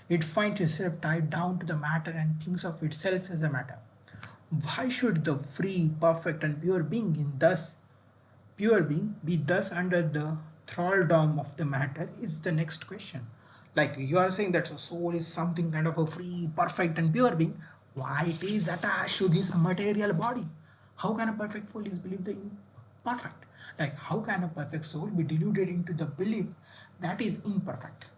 it finds itself tied down to the matter and thinks of itself as a matter. Why should the free, perfect, and pure being be thus under the thraldom of the matter is the next question. Like you are saying that the soul is something kind of a free, perfect, and pure being. Why it is attached to this material body? How can a perfect soul is believe the imperfect? Like, how can a perfect soul be deluded into the belief that is imperfect?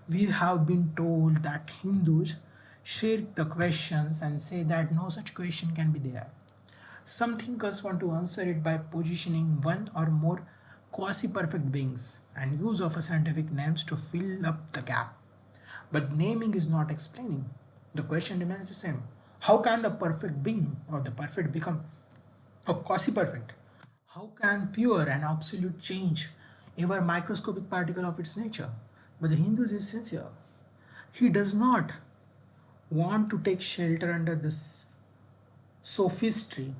We have been told that Hindus shirk the questions and say that no such question can be there. Some thinkers want to answer it by positioning one or more quasi-perfect beings and use of a scientific names to fill up the gap. But naming is not explaining. The question remains the same. How can the perfect being or the perfect become a quasi-perfect? How can pure and absolute change ever microscopic particle of its nature? But the Hindu is sincere. He does not want to take shelter under this sophistry.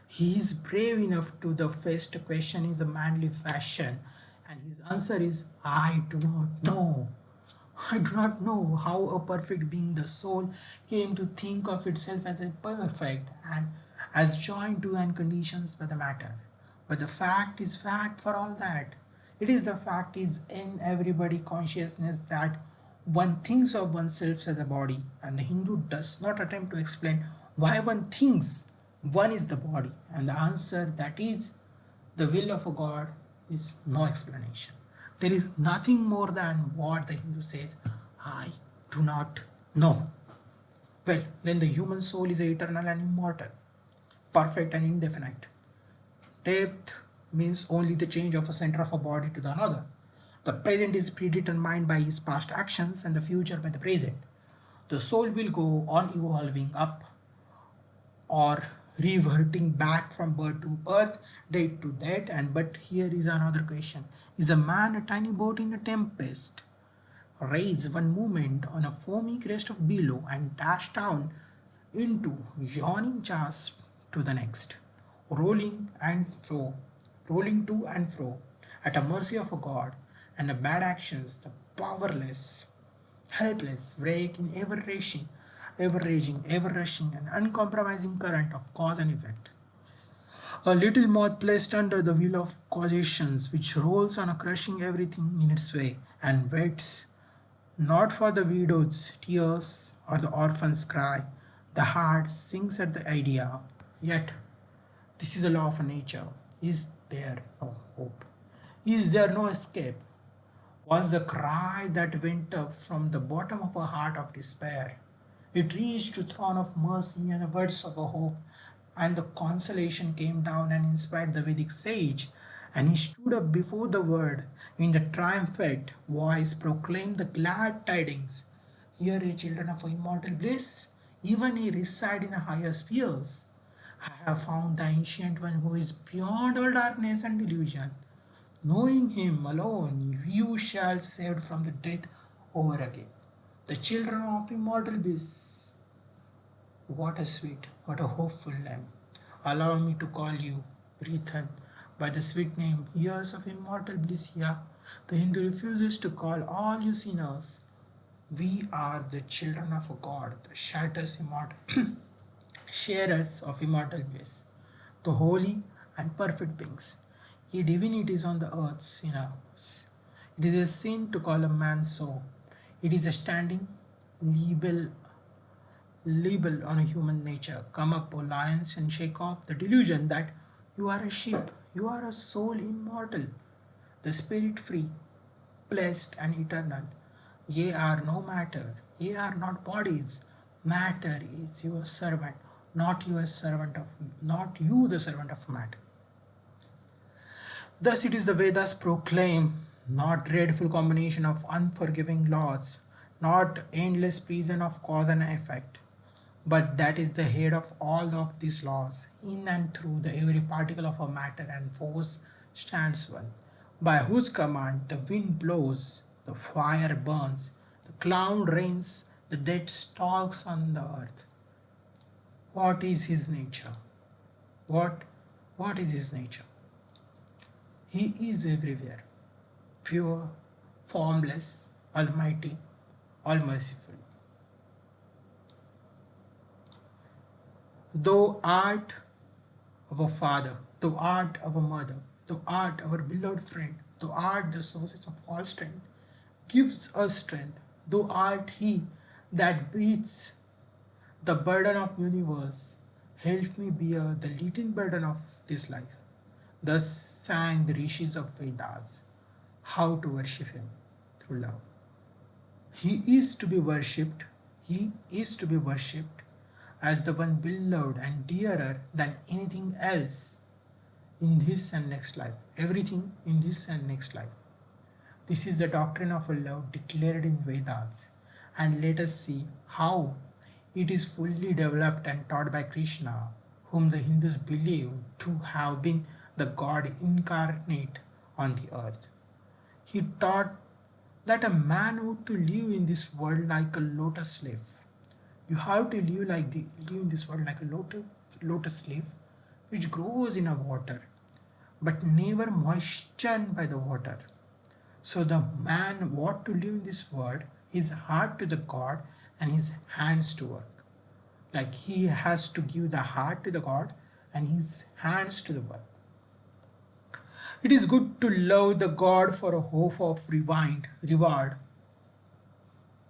He is brave enough to the face the question in a manly fashion, and his answer is, I do not know. I do not know how a perfect being, the soul, came to think of itself as a perfect and as joined to and conditions by the matter. But the fact is fact for all that. It is the fact is in everybody consciousness that one thinks of oneself as a body, and the Hindu does not attempt to explain why one thinks one is the body, and the answer that is the will of a God is no explanation. There is nothing more than what the Hindu says, I do not know. Well, then the human soul is eternal and immortal, perfect and indefinite. Depth means only the change of a center of a body to the another. The present is predetermined by his past actions and the future by the present. The soul will go on evolving up or reverting back from birth to birth, death to death. And but here is another question. Is a man a tiny boat in a tempest? Raise one movement on a foamy crest of billow and dash down into yawning jaws to the next, rolling and fro, rolling to and fro, at a mercy of a God, and the bad actions, the powerless, helpless, wreck in ever raging, ever rushing, and uncompromising current of cause and effect. A little moth placed under the wheel of causations, which rolls on, crushing everything in its way, and waits not for the widow's tears or the orphan's cry. The heart sinks at the idea. Yet, this is a law of nature. Is there no hope? Is there no escape? Was the cry that went up from the bottom of a heart of despair. It reached to throne of mercy and the words of a hope, and the consolation came down and inspired the Vedic sage, and he stood up before the world in the triumphant voice proclaimed the glad tidings. Here, ye children of immortal bliss, even ye reside in the higher spheres. I have found the ancient one who is beyond all darkness and delusion. Knowing him alone, you shall saved from the death over again. The children of immortal bliss. What a sweet, what a hopeful name. Allow me to call you, Brethren, by the sweet name, years of immortal bliss. Yeah, the Hindu refuses to call all you sinners. We are the children of a God, the shatters immortal, sharers of immortal bliss, the holy and perfect beings. Ye divinities on the earth, sinners. It is a sin to call a man so. It is a standing label on a human nature. Come up, O lions, and shake off the delusion that you are a sheep, you are a soul immortal, the spirit free, blessed and eternal. Ye are no matter, ye are not bodies. Matter is your servant, not you the servant of matter. Thus it is the Vedas proclaim, not dreadful combination of unforgiving laws, not endless prison of cause and effect, but that is the head of all of these laws. In and through the every particle of a matter and force stands one, by whose command the wind blows, the fire burns, the cloud rains, the dead stalks on the earth. What is his nature? What what is his nature? He is everywhere, pure, formless, almighty, all merciful. Thou art our Father, thou art our mother, thou art our beloved friend, thou art the sources of all strength, gives us strength, thou art he that breathes the burden of universe. Help me bear the little burden of this life. Thus sang the rishis of Vedas how to worship him through love. He is to be worshipped, he is to be worshipped as the one beloved and dearer than anything else in this and next life. Everything in this and next life. This is the doctrine of a love declared in Vedas, and let us see how it is fully developed and taught by Krishna, whom the Hindus believe to have been the God incarnate on the earth. He taught that a man ought to live in this world like a lotus leaf. You have to live in this world like a lotus leaf which grows in a water but never moistened by the water. So the man ought to live in this world, his heart to the God and his hands to work. Like he has to give the heart to the God and his hands to the work. It is good to love the God for a hope of reward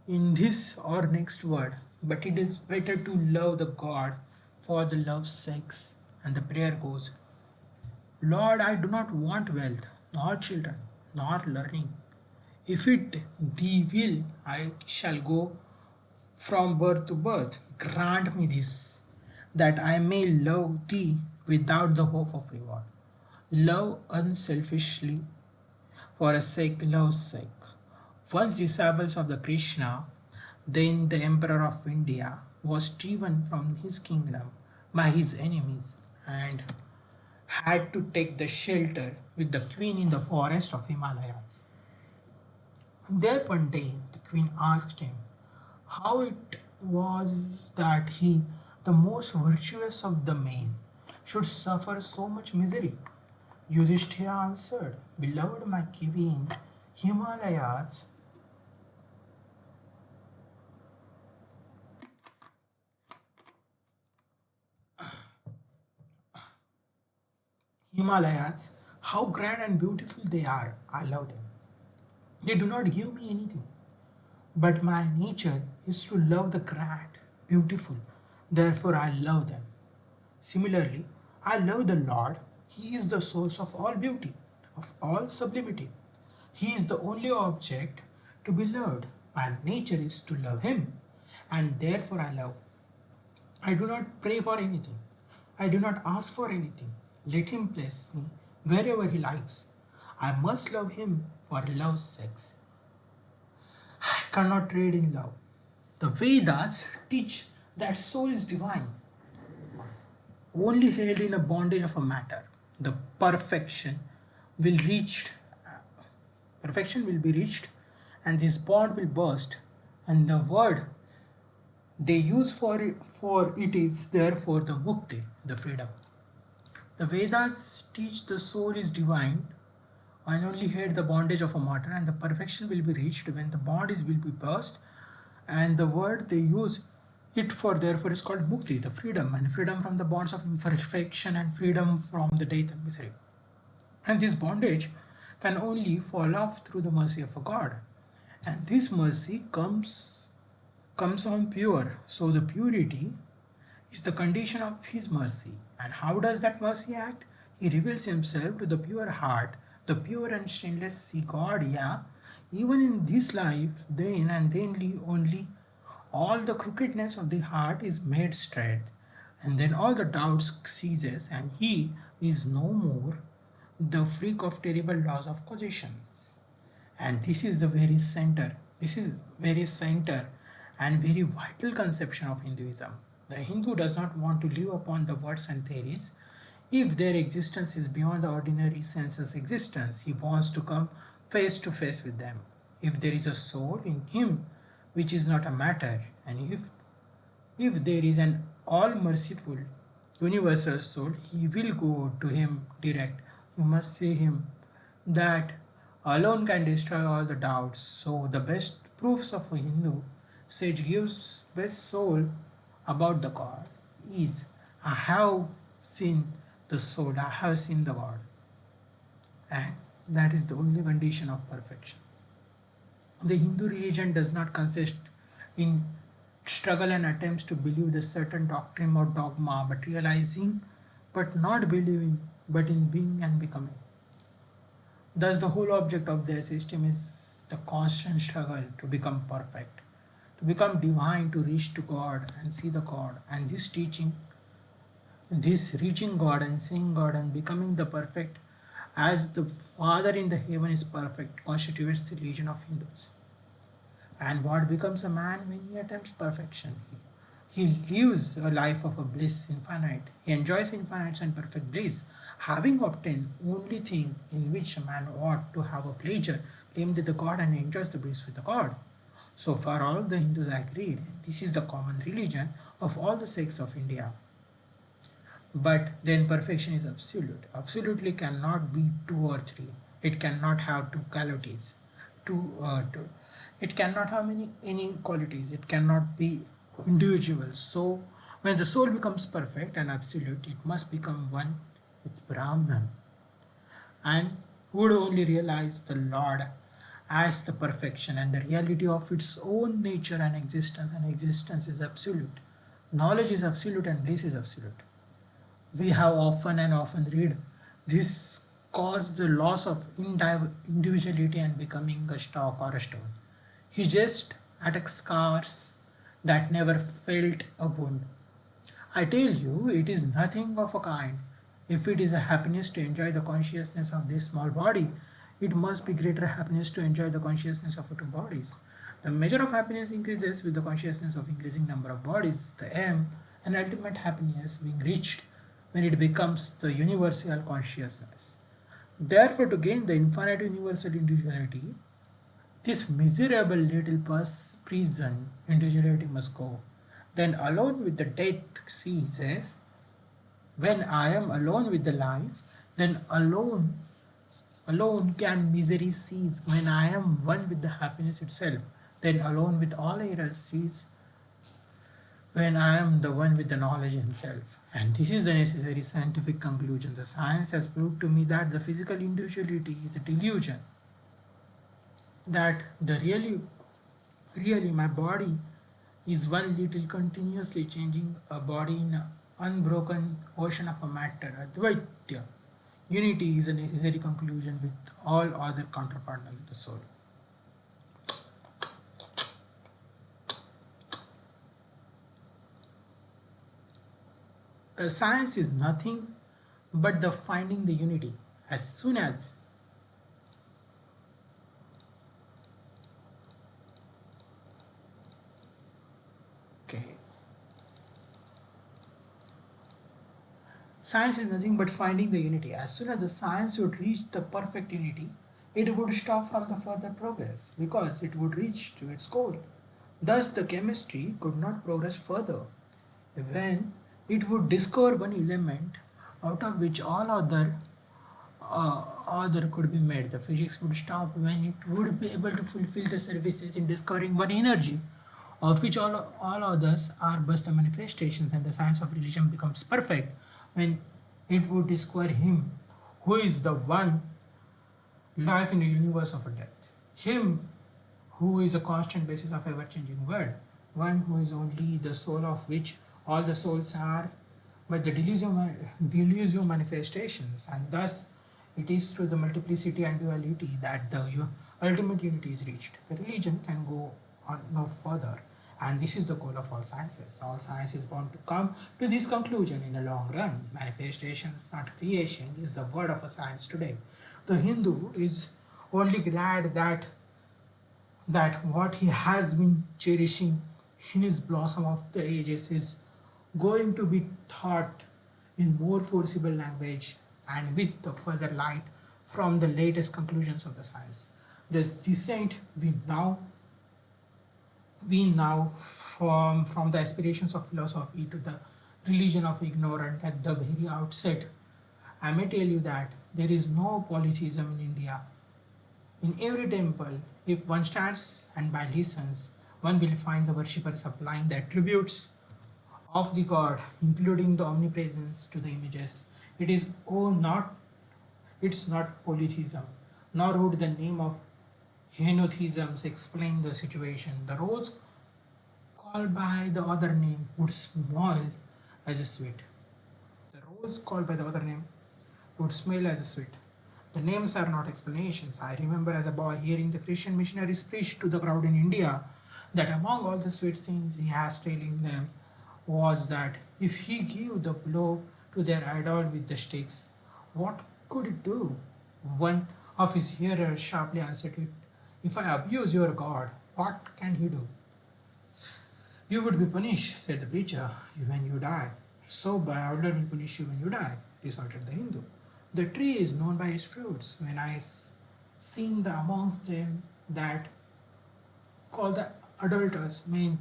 in this or next world, but it is better to love the God for the love's sake. And the prayer goes, Lord, I do not want wealth, nor children, nor learning. If it thee will, I shall go from birth to birth. Grant me this, that I may love thee without the hope of reward. Love unselfishly for a sake, love's sake. Once disciples of the Krishna, then the Emperor of India, was driven from his kingdom by his enemies and had to take the shelter with the queen in the forest of Himalayas. There one day the queen asked him how it was that he, the most virtuous of the men, should suffer so much misery. Yudhishthira answered, Beloved my queen, Himalayas, how grand and beautiful they are. I love them. They do not give me anything. But my nature is to love the grand, beautiful. Therefore, I love them. Similarly, I love the Lord. He is the source of all beauty, of all sublimity. He is the only object to be loved. My nature is to love Him, and therefore I love. I do not pray for anything. I do not ask for anything. Let Him bless me wherever He likes. I must love Him for love's sake. I cannot trade in love. The Vedas teach that soul is divine, only held in a bondage of a matter. The perfection will be reached, and this bond will burst. And the word they use for it is therefore the mukti, the freedom. The Vedas teach the soul is divine and only held the bondage of a matter, and the perfection will be reached when the bond will be burst. And the word they use it for therefore is called mukti, the freedom, and freedom from the bonds of imperfection and freedom from the death and misery. And this bondage can only fall off through the mercy of a God. And this mercy comes on pure. So the purity is the condition of His mercy. And how does that mercy act? He reveals Himself to the pure heart, the pure and stainless see God, yeah. Even in this life, then and then only, all the crookedness of the heart is made straight, and then all the doubts ceases, and He is no more the freak of terrible laws of causations. And this is the very center. This is very center and very vital conception of Hinduism. The Hindu does not want to live upon the words and theories. If their existence is beyond the ordinary senses existence, he wants to come face to face with them. If there is a soul in him which is not a matter, and if there is an all merciful universal soul, he will go to him direct. You must see him that alone can destroy all the doubts. So the best proofs of a Hindu sage gives best soul about the God is, I have seen the soul, I have seen the God. And that is the only condition of perfection. The Hindu religion does not consist in struggle and attempts to believe the certain doctrine or dogma, but not believing but in being and becoming. Thus, the whole object of their system is the constant struggle to become perfect, to become divine, to reach to God and see the God. And this teaching, this reaching God and seeing God and becoming the perfect as the Father in the heaven is perfect, constitutes the religion of Hindus. And what becomes a man when he attempts perfection? He lives a life of a bliss infinite. He enjoys infinite and perfect bliss, having obtained only thing in which a man ought to have a pleasure, named the God, and enjoys the bliss with the God. So far all the Hindus agreed, this is the common religion of all the sects of India. But then perfection is absolute. Absolutely cannot be two or three. It cannot have two qualities. Two. It cannot have any qualities. It cannot be individual. So when the soul becomes perfect and absolute, it must become one with Brahman and would only realize the Lord as the perfection and the reality of its own nature and existence is absolute. Knowledge is absolute and bliss is absolute. We have often and often read this caused the loss of individuality and becoming a stock or a stone. He just attacks scars that never felt a wound. I tell you, it is nothing of a kind. If it is a happiness to enjoy the consciousness of this small body, it must be greater happiness to enjoy the consciousness of two bodies. The measure of happiness increases with the consciousness of increasing number of bodies. The aim and ultimate happiness being reached when it becomes the universal consciousness. Therefore, to gain the infinite universal individuality, this miserable little prison individuality must go. Then alone with the death ceases. When I am alone with the life, then alone can misery cease. When I am one with the happiness itself, then alone with all errors cease. When I am the one with the knowledge himself. And this is the necessary scientific conclusion. The science has proved to me that the physical individuality is a delusion. That the really my body is one little continuously changing a body in an unbroken ocean of a matter. Advaita. Unity is a necessary conclusion with all other counterpart of the soul. The science is nothing but the finding the unity. As soon as science is nothing but finding the unity. As soon as the science would reach the perfect unity, it would stop from the further progress because it would reach to its goal. Thus, the chemistry could not progress further. When it would discover one element out of which all other could be made, the physics would stop when it would be able to fulfill the services in discovering one energy of which all others are but the manifestations, and the science of religion becomes perfect when it would discover him who is the one life in the universe of a death, him who is a constant basis of ever-changing world, one who is only the soul of which all the souls are but the delusive manifestations, and thus it is through the multiplicity and duality that the ultimate unity is reached. The religion can go on no further, and this is the goal of all sciences. All science is bound to come to this conclusion in the long run. Manifestations, not creation, is the word of a science today. The Hindu is only glad that what he has been cherishing in his blossom of the ages is going to be taught in more forcible language and with the further light from the latest conclusions of the science. This descent we now from the aspirations of philosophy to the religion of ignorance at the very outset. I may tell you that there is no polytheism in India. In every temple, if one stands and by listens, one will find the worshippers applying the attributes of the God, including the omnipresence, to the images. It's not polytheism, nor would the name of henotheisms explain the situation. The rose called by the other name would smell as a sweet. The rose called by the other name would smell as sweet. The names are not explanations. I remember as a boy hearing the Christian missionaries preach to the crowd in India that among all the sweet things he has telling them was that if he gave the blow to their idol with the sticks, what could it do? One of his hearers sharply answered it, if I abuse your God, what can he do? You would be punished, said the preacher, when you die. So my order will punish you when you die, retorted the Hindu. The tree is known by its fruits. When I seen the amongst them that call the adulterers men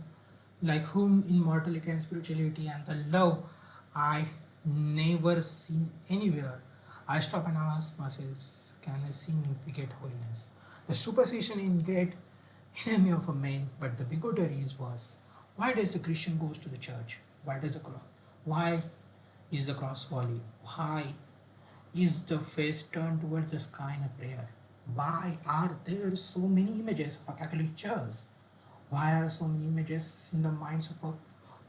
like whom immortality and spirituality and the love I never seen anywhere. I stop and ask myself, can a sin beget holiness? The superstition in great enemy of a man, but the bigotry is worse. Why does the Christian goes to the church? Why does the cross? Why is the cross holy? Why is the face turned towards the sky in a prayer? Why are there so many images of a Catholic church? Why are so many images in the minds of a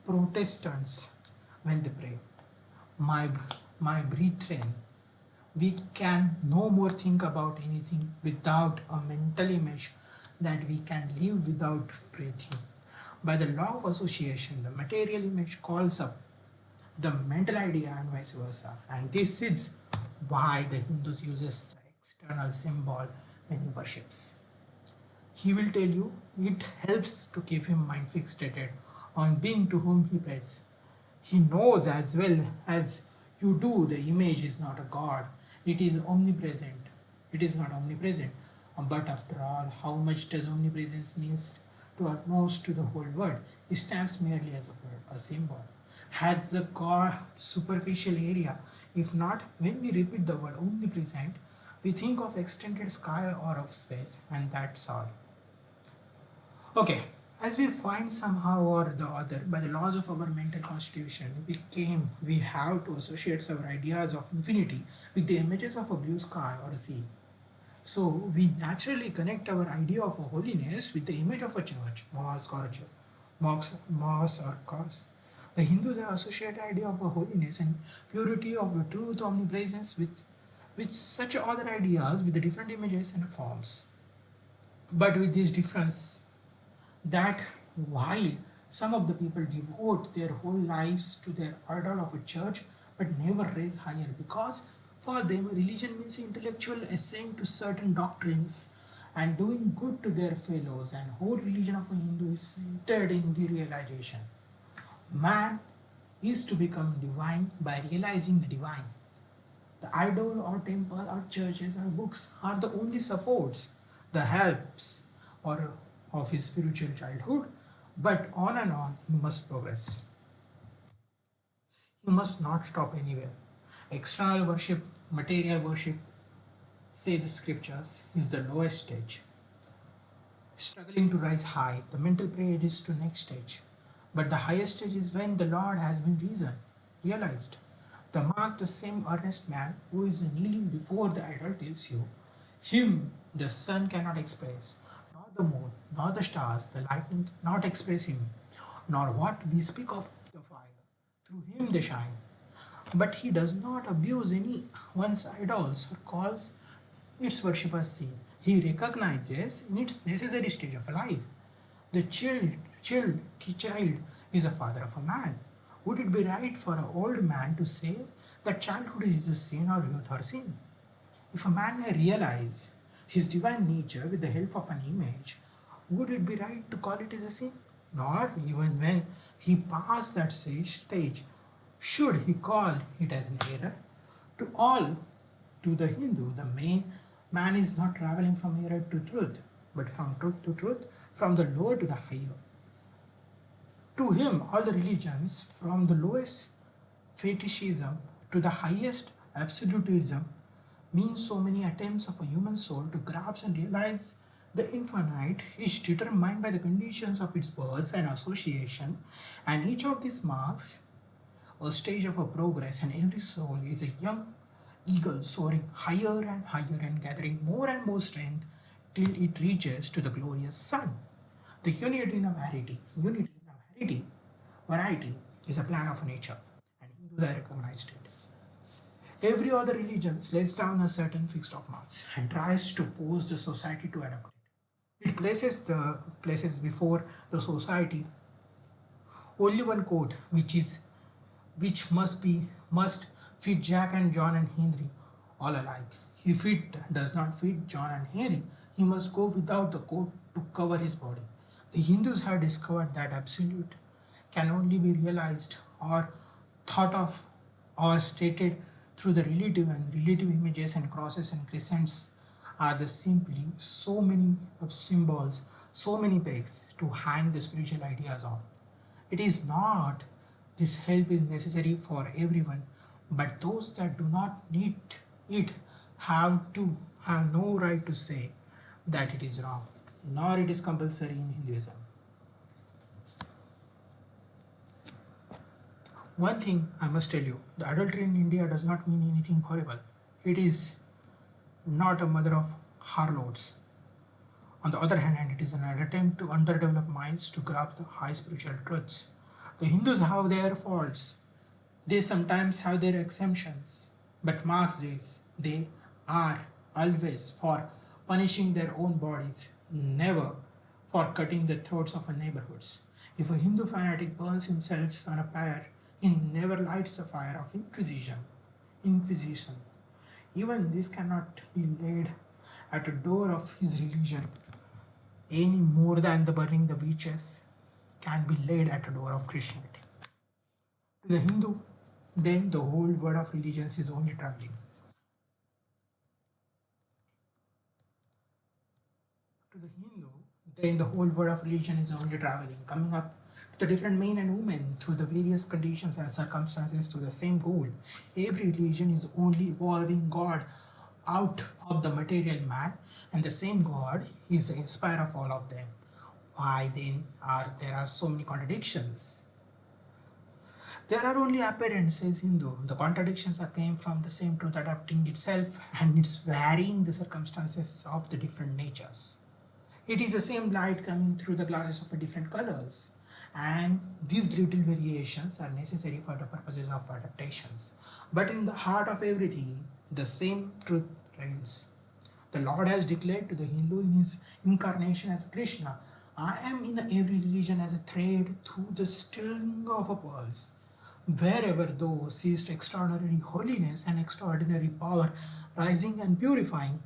Protestants when they pray? My, my brethren, we can no more think about anything without a mental image that we can live without breathing. By the law of association, the material image calls up the mental idea and vice versa. And this is why the Hindus uses the external symbol when he worships. He will tell you it helps to keep him mind fixated on being to whom he prays. He knows as well as you do the image is not a god, it is omnipresent. It is not omnipresent. But after all, how much does omnipresence mean to almost to the whole world? It stands merely as a word, a symbol. Has the god superficial area? If not, when we repeat the word omnipresent, we think of extended sky or of space, and that's all. Okay, as we find somehow or the other, by the laws of our mental constitution, we have to associate our ideas of infinity with the images of a blue sky or a sea. So we naturally connect our idea of a holiness with the image of a church, mosque or church, mosque or cross. The Hindus have associated idea of a holiness and purity of the truth, omnipresence with such other ideas with the different images and forms. But with this difference, that while some of the people devote their whole lives to their idol of a church but never raise higher because for them religion means intellectual assent to certain doctrines and doing good to their fellows, and whole religion of a Hindu is centered in the realization. Man is to become divine by realizing the divine. The idol or temple or churches or books are the only supports, the helps or of his spiritual childhood, but on and on he must progress. He must not stop anywhere. External worship, material worship, say the scriptures, is the lowest stage. Struggling to rise high, the mental prayer is to next stage. But the highest stage is when the Lord has been realized. The mark, the same earnest man who is kneeling before the idol tells you, him the sun cannot express, nor the moon, nor the stars, the lightning cannot express him, nor what we speak of the fire. Through him they shine. But he does not abuse any one's idols or calls its worshippers sin. He recognizes in its necessary stage of life. The child is a father of a man. Would it be right for an old man to say that childhood is a sin or youth or sin? If a man may realize his divine nature with the help of an image, would it be right to call it as a sin? Nor even when he passed that stage, should he call it as an error? To all, to the Hindu, the main man is not traveling from error to truth, but from truth to truth, from the lower to the higher. To him, all the religions, from the lowest fetishism to the highest absolutism, mean so many attempts of a human soul to grasp and realize the infinite is determined by the conditions of its birth and association, and each of these marks a stage of a progress, and every soul is a young eagle soaring higher and higher and gathering more and more strength till it reaches to the glorious sun. The unity in a variety is a plan of nature, and Hindus have recognized it. Every other religion lays down a certain fixed dogmas and tries to force the society to adopt it. It places before the society only one code, which must fit Jack and John and Henry all alike. If it does not fit John and Henry, he must go without the coat to cover his body. The Hindus have discovered that absolute can only be realized or thought of or stated through the relative, and relative images and crosses and crescents are the simply so many of symbols, so many pegs to hang the spiritual ideas on. It is not this help is necessary for everyone, but those that do not need it have no right to say that it is wrong, nor it is compulsory in Hinduism. One thing I must tell you, the adultery in India does not mean anything horrible. It is not a mother of harlots. On the other hand, it is an attempt to underdevelop minds to grasp the high spiritual truths. The Hindus have their faults. They sometimes have their exemptions. But marks this, they are always for punishing their own bodies, never for cutting the throats of a neighborhoods. If a Hindu fanatic burns himself on a pyre, he never lights the fire of Inquisition. Even this cannot be laid at the door of his religion any more than the burning the witches can be laid at the door of Christianity. To the Hindu, then the whole word of religions is only traveling. To the Hindu, then the whole word of religion is only traveling, coming up to the different men and women through the various conditions and circumstances to the same goal. Every religion is only evolving God out of the material man, and the same God is the inspirer of all of them. Why then there are so many contradictions? There are only apparent, says Hindu. The contradictions are came from the same truth adapting itself and its varying the circumstances of the different natures. It is the same light coming through the glasses of different colors, and these little variations are necessary for the purposes of adaptations. But in the heart of everything, the same truth reigns. The Lord has declared to the Hindu in his incarnation as Krishna, I am in every religion as a thread through the string of a pulse. Wherever thou seest extraordinary holiness and extraordinary power rising and purifying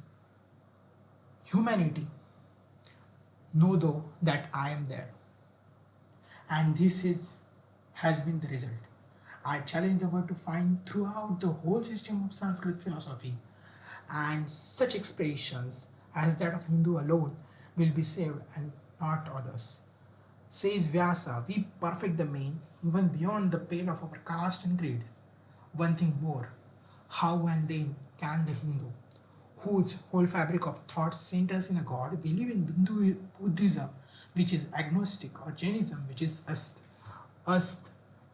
humanity, know thou that I am there. And has been the result. I challenge the world to find throughout the whole system of Sanskrit philosophy, and such expressions as that of Hindu alone will be saved and not others. Says Vyasa, we perfect the main even beyond the pale of our caste and creed. One thing more, how and then can the Hindu, whose whole fabric of thought centers in a god, believe in Hindu Buddhism, which is agnostic, or Jainism, which is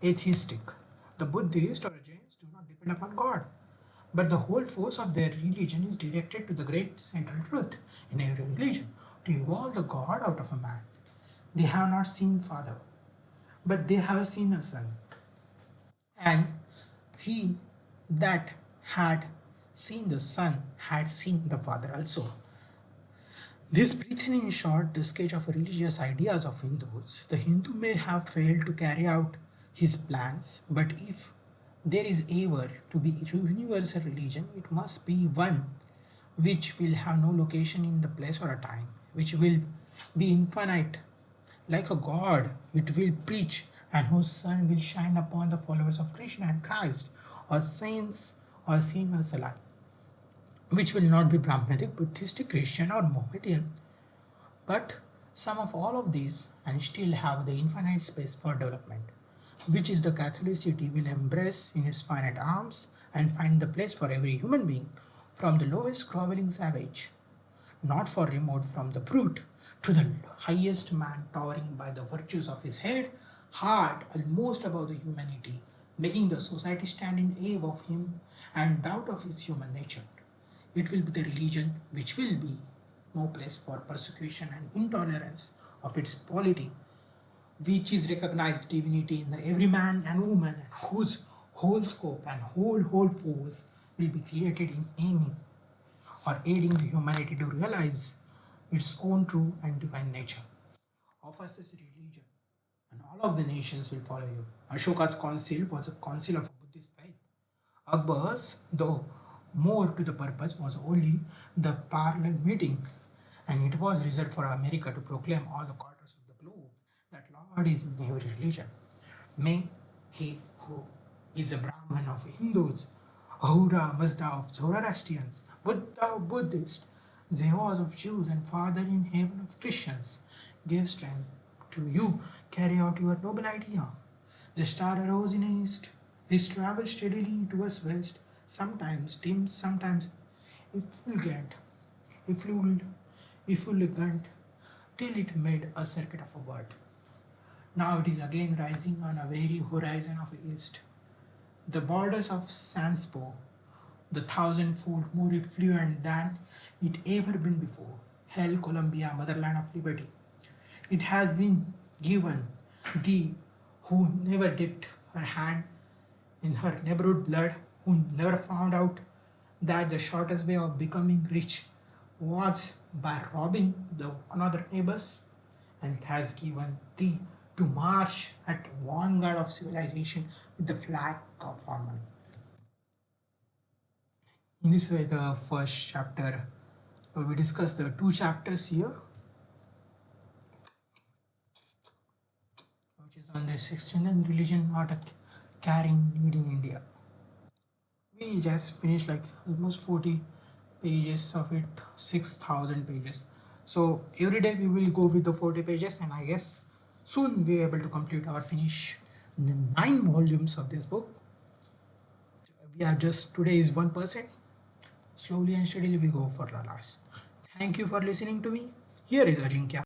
atheistic? The Buddhists or Jains do not depend upon God, but the whole force of their religion is directed to the great central truth in every religion, to evolve the God out of a man. They have not seen Father, but they have seen a Son. And he that had seen the Son had seen the Father also. This brief in short the sketch of religious ideas of Hindus. The Hindu may have failed to carry out his plans, but if there is ever to be a universal religion, it must be one which will have no location in the place or a time, which will be infinite, like a God, it will preach, and whose sun will shine upon the followers of Krishna and Christ, or saints or sinners alike, which will not be Brahmanic, Buddhistic, Christian, or Mohammedan, but some of all of these, and still have the infinite space for development, which is the Catholicity will embrace in its finite arms and find the place for every human being, from the lowest groveling savage, not for remote from the brute, to the highest man towering by the virtues of his head, heart almost above the humanity, making the society stand in awe of him and doubt of his human nature. It will be the religion which will be no place for persecution and intolerance of its polity, which is recognized divinity in the every man and woman, whose whole scope and whole force will be created in aiming or aiding the humanity to realize its own true and divine nature. Offers this religion, and all of the nations will follow you. Ashoka's council was a council of Buddhist faith. Akbar's, though more to the purpose, was only the parallel meeting, and it was reserved for America to proclaim all the quarters of the globe that Lord is in every religion. May he who is a Brahman of Hindus, Ahura Mazda of Zoroastrians, Buddha of Buddhists, Zeus of Jews, and Father in heaven of Christians, give strength to you carry out your noble idea. The star arose in the east. It travelled steadily towards west, sometimes dim, sometimes effulgent, efflul- effulgent, till it made a circuit of a world. Now it is again rising on a very horizon of the east. The borders of Sanspo, the thousandfold more effluent than it ever been before. Hail Columbia, motherland of liberty. It has been given thee who never dipped her hand in her neighborhood blood, who never found out that the shortest way of becoming rich was by robbing the another neighbors, and it has given thee to march at vanguard of civilization with the flag of harmony. In this way, the first chapter, we discuss the two chapters here, which is on the 16th and religion not a carrying need in India. We just finished like almost 40 pages of it, 6,000 pages. So every day we will go with the 40 pages, and I guess soon we are able to complete or finish the 9 volumes of this book. We are just today is 1%. Slowly and steadily we go for the last. Thank you for listening to me. Here is Ajinkya.